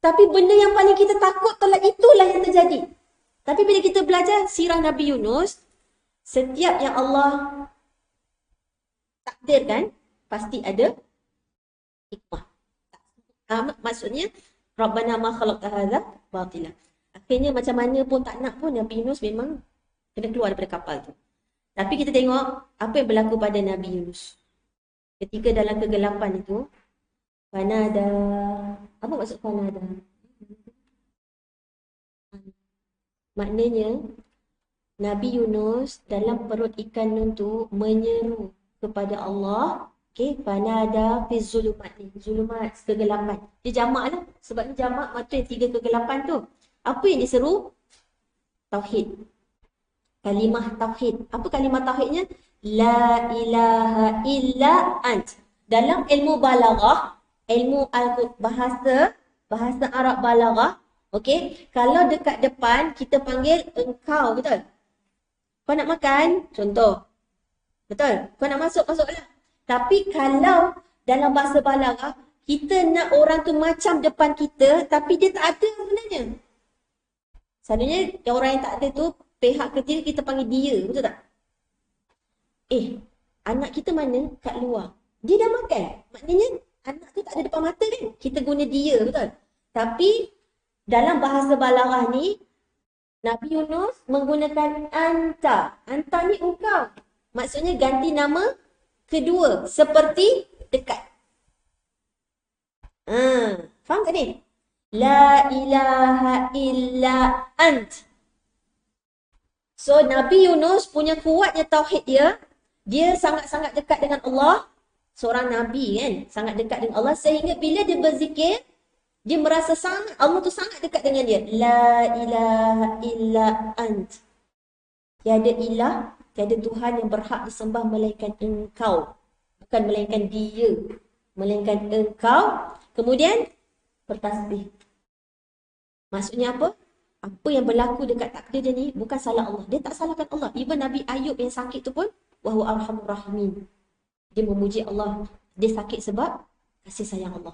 Tapi benda yang paling kita takut itulah yang terjadi. Tapi bila kita belajar sirah Nabi Yunus, setiap yang Allah takdirkan, pasti ada hikmah. Maksudnya, Rabbana ma khalaqta hadza batila. Akhirnya macam mana pun tak nak pun, Nabi Yunus memang kena keluar daripada kapal tu. Tapi kita tengok apa yang berlaku pada Nabi Yunus. Ketika dalam kegelapan itu, fanada. Apa maksud fanada? Maknanya, Nabi Yunus dalam perut ikan nun tu menyeru kepada Allah. Okey, fanada fi zulumat ni. Zulumat, kegelapan. Dia jamak lah. Sebab ni jamak, maksudnya 3 kegelapan tu. Apa yang diseru? Tauhid. Kalimah tauhid. Apa kalimah tauhidnya? La ilaha illa ant. Dalam ilmu balaghah, ilmu bahasa Arab balaghah, okey, kalau dekat depan kita panggil engkau, betul? Kau nak makan, contoh. Betul? Kau nak masuklah. Tapi kalau dalam bahasa balaghah, kita nak orang tu macam depan kita, tapi dia tak ada sebenarnya. Selalunya orang yang tak ada tu, pihak ketiga kita panggil dia, betul tak? Anak kita mana? Kat luar. Dia dah makan. Maknanya anak tu tak ada depan mata kan? Kita guna dia, betul? Tapi dalam bahasa balaghah ni, Nabi Yunus menggunakan anta. Anta ni engkau. Maksudnya ganti nama kedua. Seperti dekat. Faham tak ni? La ilaha illa ant. So Nabi Yunus punya kuatnya tauhid dia sangat-sangat dekat dengan Allah. Seorang Nabi kan, sangat dekat dengan Allah. Sehingga bila dia berzikir, dia merasa sangat, Allah tu sangat dekat dengan dia. La ilaha illa ant. Tiada ilah, tiada Tuhan yang berhak disembah melainkan engkau. Bukan melainkan dia. Melainkan engkau. Kemudian, bertasbih. Maksudnya apa? Apa yang berlaku dekat takdir dia ni bukan salah Allah. Dia tak salahkan Allah. Even Nabi Ayub yang sakit tu pun, wa huwa arhamur rahimin. Dia memuji Allah. Dia sakit sebab kasih sayang Allah.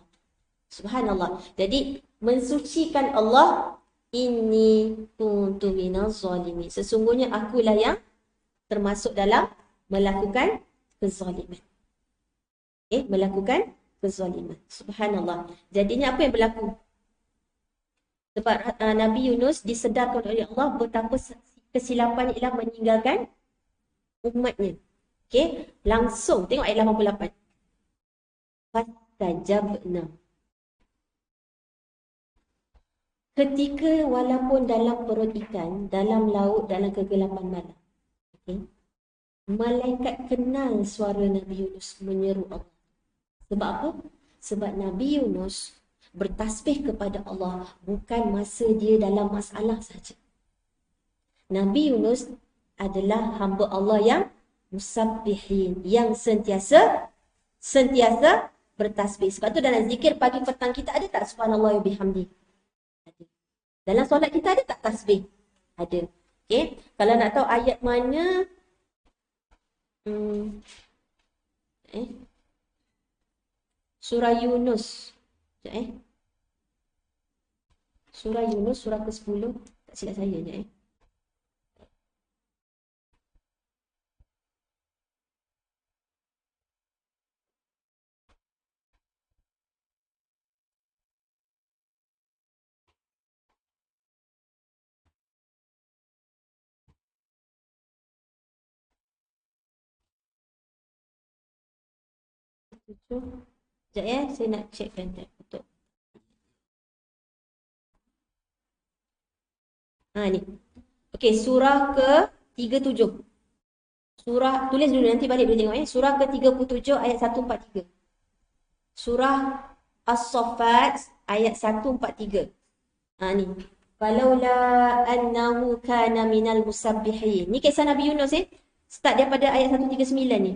Subhanallah. Jadi, mensucikan Allah, inni kuntu minaz zalimin. Sesungguhnya akulah yang termasuk dalam melakukan kezaliman. Melakukan kezaliman. Subhanallah. Jadinya apa yang berlaku? Sebab Nabi Yunus disedarkan oleh Allah betapa kesilapan ialah meninggalkan umatnya. Okey, langsung tengok ayat 88. Fastajabna. Ketika walaupun dalam perut ikan, dalam laut, dalam kegelapan malam. Okey. Malaikat kenal suara Nabi Yunus menyeru Allah. Sebab apa? Sebab Nabi Yunus bertasbih kepada Allah bukan masa dia dalam masalah saja. Nabi Yunus adalah hamba Allah yang musabbihin, yang sentiasa bertasbih. Sebab tu dalam zikir pagi petang kita ada tak subhanallah wa bihamdi? Ada. Dalam solat kita ada tak tasbih? Ada. Okey, kalau nak tahu ayat mana surah Yunus. Surah Yunus, surah ke-10. Tak silap saya je. Sekejap saya nak checkkan untuk. Ni. Okey, surah ke-37. Surah, tulis dulu nanti balik boleh tengok ya. Surah ke-37 ayat 143. Surah As-Saffat ayat 143. Ni. Falaula annahu kana minal musabbihin. Ni kisah Nabi Yunus Start daripada ayat 139 ni.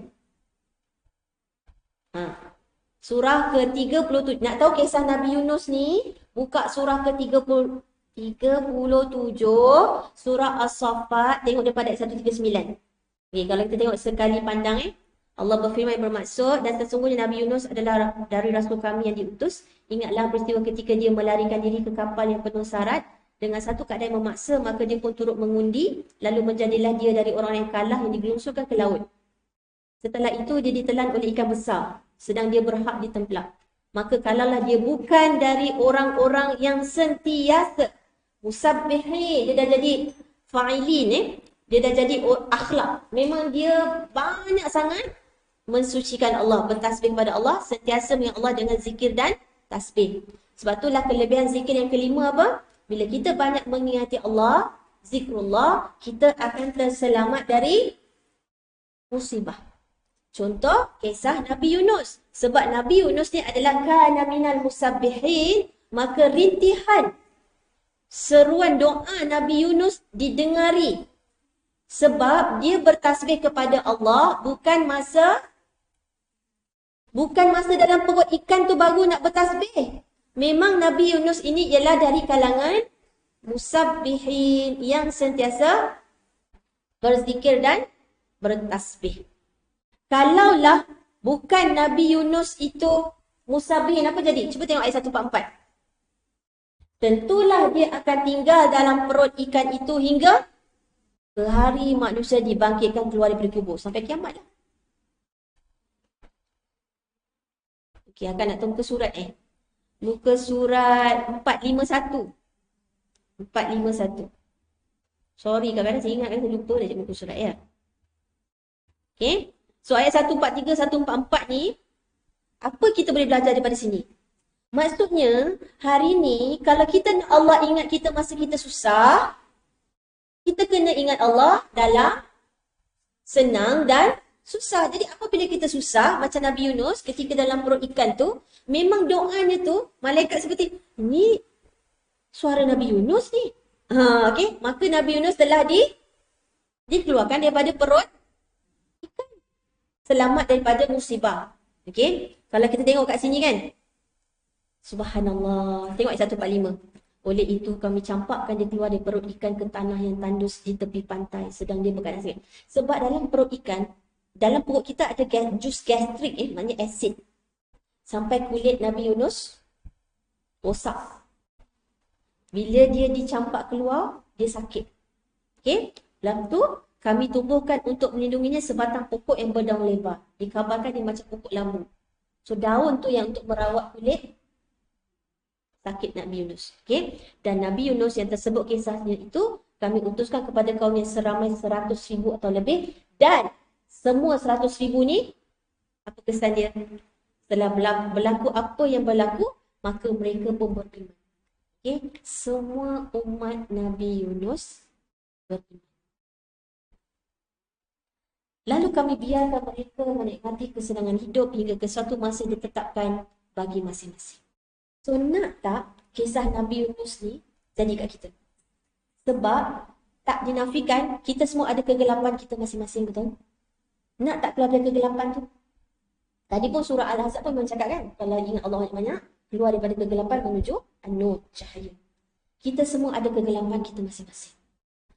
Surah ke-37. Nak tahu kisah Nabi Yunus ni? Buka surah ke-37, surah As-Saffat, tengok daripada ayat 139. Okay, kalau kita tengok sekali pandang Allah berfirman bermaksud, dan sesungguhnya Nabi Yunus adalah dari Rasul kami yang diutus. Ingatlah peristiwa ketika dia melarikan diri ke kapal yang penuh sarat. Dengan satu keadaan yang memaksa, maka dia pun turut mengundi. Lalu menjadilah dia dari orang yang kalah yang digelungsurkan ke laut. Setelah itu dia ditelan oleh ikan besar, sedang dia berhak ditemplak. Maka kalaulah dia bukan dari orang-orang yang sentiasa musabbihin, dia dah jadi fa'ilin dia dah jadi akhlak. Memang dia banyak sangat mensucikan Allah, bertasbih kepada Allah, sentiasa mengingat Allah dengan zikir dan tasbih. Sebab itulah kelebihan zikir yang kelima apa? Bila kita banyak mengingati Allah, zikrullah, kita akan terselamat dari musibah. Contoh, kisah Nabi Yunus. Sebab Nabi Yunus ni adalah kana minal musabbihin, maka rintihan seruan doa Nabi Yunus didengari. Sebab dia bertasbih kepada Allah bukan masa dalam perut ikan tu baru nak bertasbih. Memang Nabi Yunus ini ialah dari kalangan musabbihin yang sentiasa berzikir dan bertasbih. Kalaulah bukan Nabi Yunus itu musabbihin, apa jadi? Cuba tengok ayat 144. Tentulah dia akan tinggal dalam perut ikan itu hingga ke hari manusia dibangkitkan keluar daripada kubur. Sampai kiamat lah. Okey, akan nak tunggu ke surat Muka surat 451. 451. Sorry, kadang-kadang saya ingat saya lupa dah muka surat Okey. So ayat 143, 144 ni, apa kita boleh belajar daripada sini? Maksudnya, hari ni kalau kita nak Allah ingat kita masa kita susah, kita kena ingat Allah dalam senang dan susah. Jadi apabila kita susah, macam Nabi Yunus ketika dalam perut ikan tu, memang doanya tu, malaikat seperti, ni suara Nabi Yunus ni. Okay? Maka Nabi Yunus telah dikeluarkan daripada perut ikan. Selamat daripada musibah. Okay? Kalau kita tengok kat sini kan, Subhanallah. Tengok ayat 145. Oleh itu kami campakkan dia keluar dari perut ikan ke tanah yang tandus di tepi pantai. Sedang dia berkeadaan sakit. Sebab dalam perut ikan, dalam perut kita ada jus gastrik, maknanya asid. Sampai kulit Nabi Yunus rosak. Bila dia dicampak keluar, dia sakit. Okey? Lepas tu, kami tumbuhkan untuk melindunginya sebatang pokok yang berdaun lebar. Dikabarkan dia macam pokok lambu. So, daun tu yang untuk merawat kulit sakit Nabi Yunus. Okey? Dan Nabi Yunus yang tersebut kisahnya itu, kami utuskan kepada kaum yang seramai 100,000 atau lebih. Dan semua 100,000 ni, apa kesan dia? Setelah berlaku apa yang berlaku, maka mereka pun beriman. Okay? Semua umat Nabi Yunus beriman. Lalu kami biarkan mereka menikmati kesenangan hidup hingga ke suatu masa ditetapkan bagi masing-masing. So nak tak kisah Nabi Yunus ni jadi kat kita? Sebab tak dinafikan kita semua ada kegelapan kita masing-masing, betul? Nak tak keluar dari kegelapan tu? Tadi pun surah Al-Ahzab pun mencakap kan, kalau ingat Allah banyak-banyak, keluar daripada kegelapan menuju an-nur, cahaya. Kita semua ada kegelapan kita masing-masing.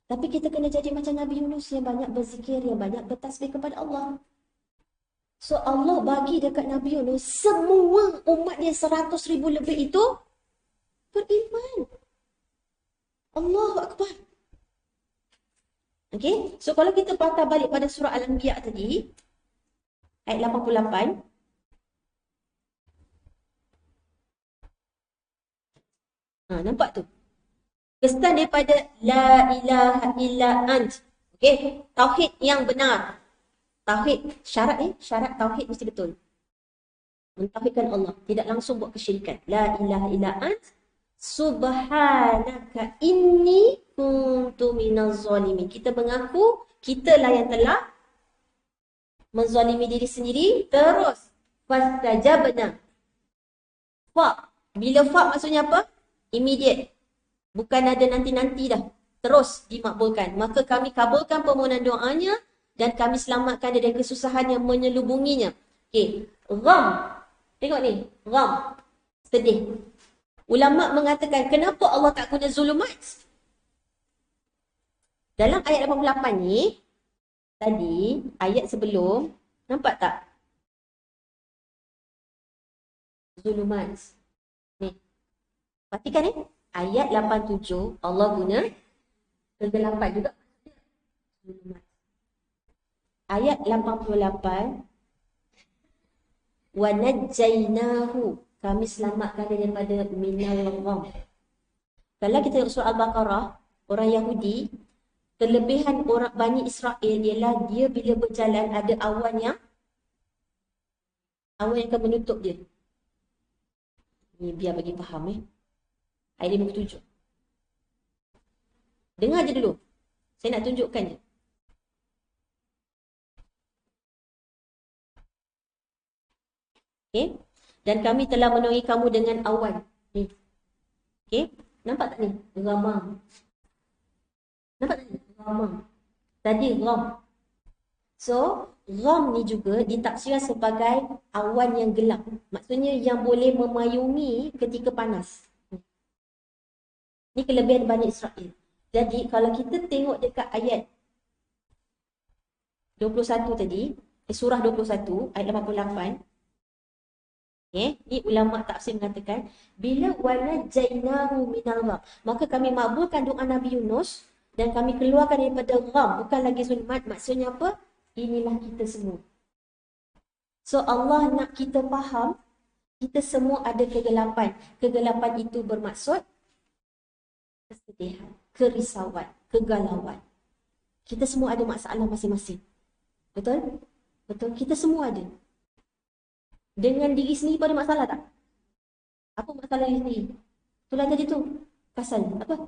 Tapi kita kena jadi macam Nabi Yunus yang banyak berzikir, yang banyak bertasbih kepada Allah. So Allah bagi dekat Nabi Yunus, semua umat dia 100,000 lebih itu beriman. Allahu Akbar. Okay, so kalau kita patah balik pada surah Al-Anbiya tadi, ayat 88. Nampak tu? Kesan daripada La ilaha illa ant. Okay, tauhid yang benar. Tauhid, syarat tauhid mesti betul. Mentauhidkan Allah, tidak langsung buat kesyirikan. La ilaha illa ant. Subhanaka inni kuntu minaz zalimin. Kita mengaku kitalah yang telah menzalimi diri sendiri. Terus fastajabna. Fa. Bila fa maksudnya apa? Immediate. Bukan ada nanti-nanti dah. Terus dimakbulkan. Maka kami kabulkan permohonan doanya dan kami selamatkan dia dari kesusahan yang menyelubunginya. Okey. Gham. Tengok ni. Gham. Sedih. Ulama mengatakan, kenapa Allah tak guna zulumat? Dalam ayat 88 ni, tadi, ayat sebelum, nampak tak? Zulumat. Ni. Perhatikan ni. Ayat 87, Allah guna kegelapan juga. Zulumat. Ayat 88, wa najjaynahu, kami selamatkan dia daripada minal gham. Kalau kita tengok surah Al-Baqarah, orang Yahudi, kelebihan orang Bani Israel ialah dia bila berjalan ada awan yang akan menutup dia. Ni biar bagi faham Ayat 57. Dengar je dulu. Saya nak tunjukkan je. Okay. Dan kami telah menolongi kamu dengan awan. Ni. Okay. Nampak tak ni? Ghamam. Nampak tak ni? Ghamam. Tadi gham. So, gham ni juga ditafsirkan sebagai awan yang gelap. Maksudnya yang boleh memayungi ketika panas. Ni kelebihan Bani Israel. Jadi, kalau kita tengok dekat ayat 21 tadi, surah 21, ayat 88, ni ulama tafsir mengatakan bila wanajainahu minal gham, maka kami makbulkan doa Nabi Yunus dan kami keluarkan daripada gham, bukan lagi zulumat. Maksudnya apa? Inilah kita semua. So Allah nak kita faham kita semua ada kegelapan. Kegelapan itu bermaksud kesedihan, kerisauan, kegalauan. Kita semua ada masalah masing-masing. Betul? Betul, kita semua ada. Dengan diri sendiri pun ada masalah tak? Apa masalah diri sendiri? Itulah tadi tu. Kasal. Apa?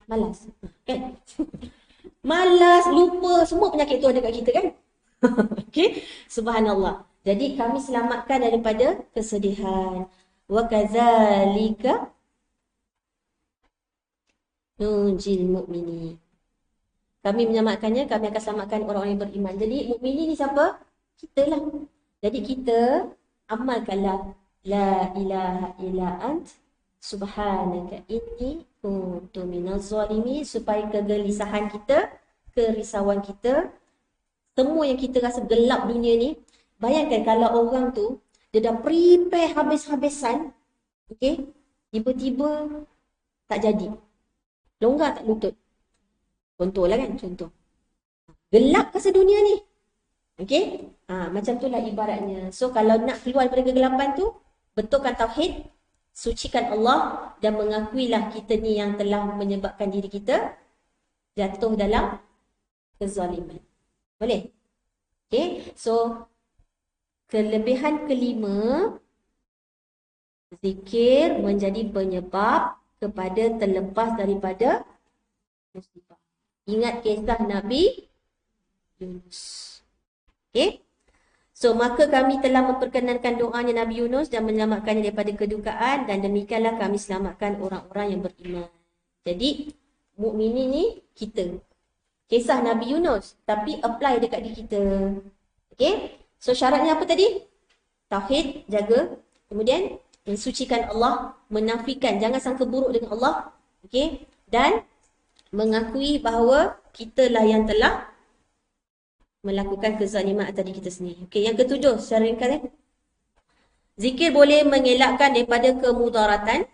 Malas. Kan? Malas, lupa. Semua penyakit tu ada kat kita kan? Okey? Subhanallah. Jadi kami selamatkan daripada kesedihan. Wa kadzalika nunjil mu'minin. Kami menyelamatkannya, kami akan selamatkan orang-orang yang beriman. Jadi mukminin ni siapa? Kita lah. Jadi kita amalkanlah la ilaha illa ant subhanaka inni kuntu minaz zalimin, supaya kegelisahan kita, kerisauan kita, semua yang kita rasa gelap dunia ni, bayangkan kalau orang tu dia dah prepare habis-habisan, okey, tiba-tiba tak jadi. Longgar tak lutut. Contohlah kan, contoh. Gelap ke sedunia ni? Okey? Macam itulah ibaratnya. So kalau nak keluar daripada kegelapan tu, betulkan tauhid, sucikan Allah dan mengakuilah kita ni yang telah menyebabkan diri kita jatuh dalam kezaliman. Boleh? Okey? So kelebihan kelima, zikir menjadi penyebab kepada terlepas daripada musibah. Ingat kisah Nabi Yunus. Okay. So, maka kami telah memperkenankan doanya Nabi Yunus dan menyelamatkannya daripada kedukaan, dan demikianlah kami selamatkan orang-orang yang beriman. Jadi, mukminin ni kita. Kisah Nabi Yunus, tapi apply dekat diri kita. Okay. So, syaratnya apa tadi? Tauhid, jaga. Kemudian, mensucikan Allah, menafikan, jangan sangka buruk dengan Allah. Okay. Dan mengakui bahawa kitalah yang telah melakukan kezaliman atas diri kita sendiri. Okey, yang ketujuh, secara ringkas zikir boleh mengelakkan daripada kemudaratan,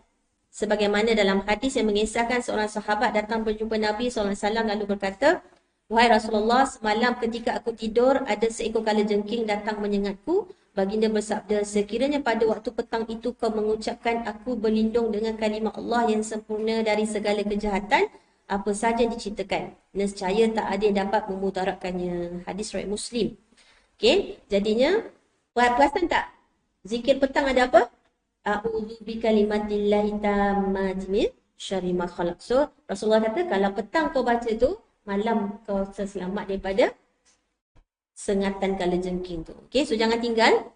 sebagaimana dalam hadis yang mengisahkan seorang sahabat datang berjumpa Nabi SAW lalu berkata, "Wahai Rasulullah, semalam ketika aku tidur ada seekor kalajengking datang menyengatku." Baginda bersabda, "Sekiranya pada waktu petang itu kau mengucapkan aku berlindung dengan kalimah Allah yang sempurna dari segala kejahatan, apa saja diceritakan, nescaya tak ada yang dapat memudaratkannya." Hadis riwayat Muslim. Okey, jadinya perasan tak? Zikir petang ada apa? a'udzu bikalimatillahi tammati min syarri ma khalaq. So Rasulullah kata kalau petang kau baca tu, malam kau selamat daripada sengatan kalajengking tu. Okey, so jangan tinggal.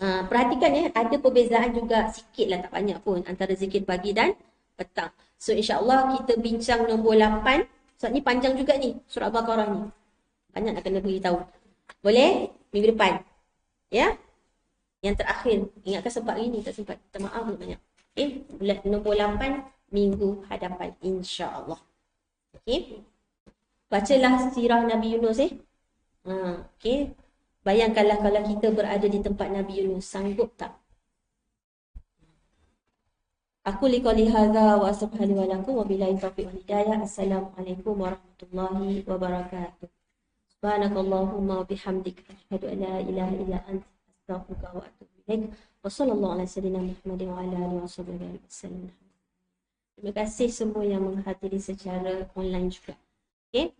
Perhatikan ya, ada perbezaan juga sikit lah, tak banyak pun, antara zikir pagi dan petang. So insyaAllah kita bincang nombor 8. Sebab ni panjang juga ni, surah Al-Baqarah ni. Banyak nak kena beritahu. Boleh? Minggu depan. Ya? Yang terakhir. Ingatkan sempat hari ni, tak sempat. Minta maaf banyak. Okay? Nombor 8, minggu hadapan. InsyaAllah. Okay? Bacalah sirah Nabi Yunus Okay? Bayangkanlah kalau kita berada di tempat Nabi Yunus. Sanggup tak? Aku liqali hadza wa astaghfiru wa lakum wa billahi taufiq wal hidayah. Assalamualaikum warahmatullahi wabarakatuh. Subhanakallahumma wa bihamdika asyhadu an la ilaha illa anta astaghfiruka wa atubu ilaik. Wa sallallahu ala sayyidina Muhammadin wa ala alihi wasallam. Terima kasih semua yang menghadiri secara online juga. Okay?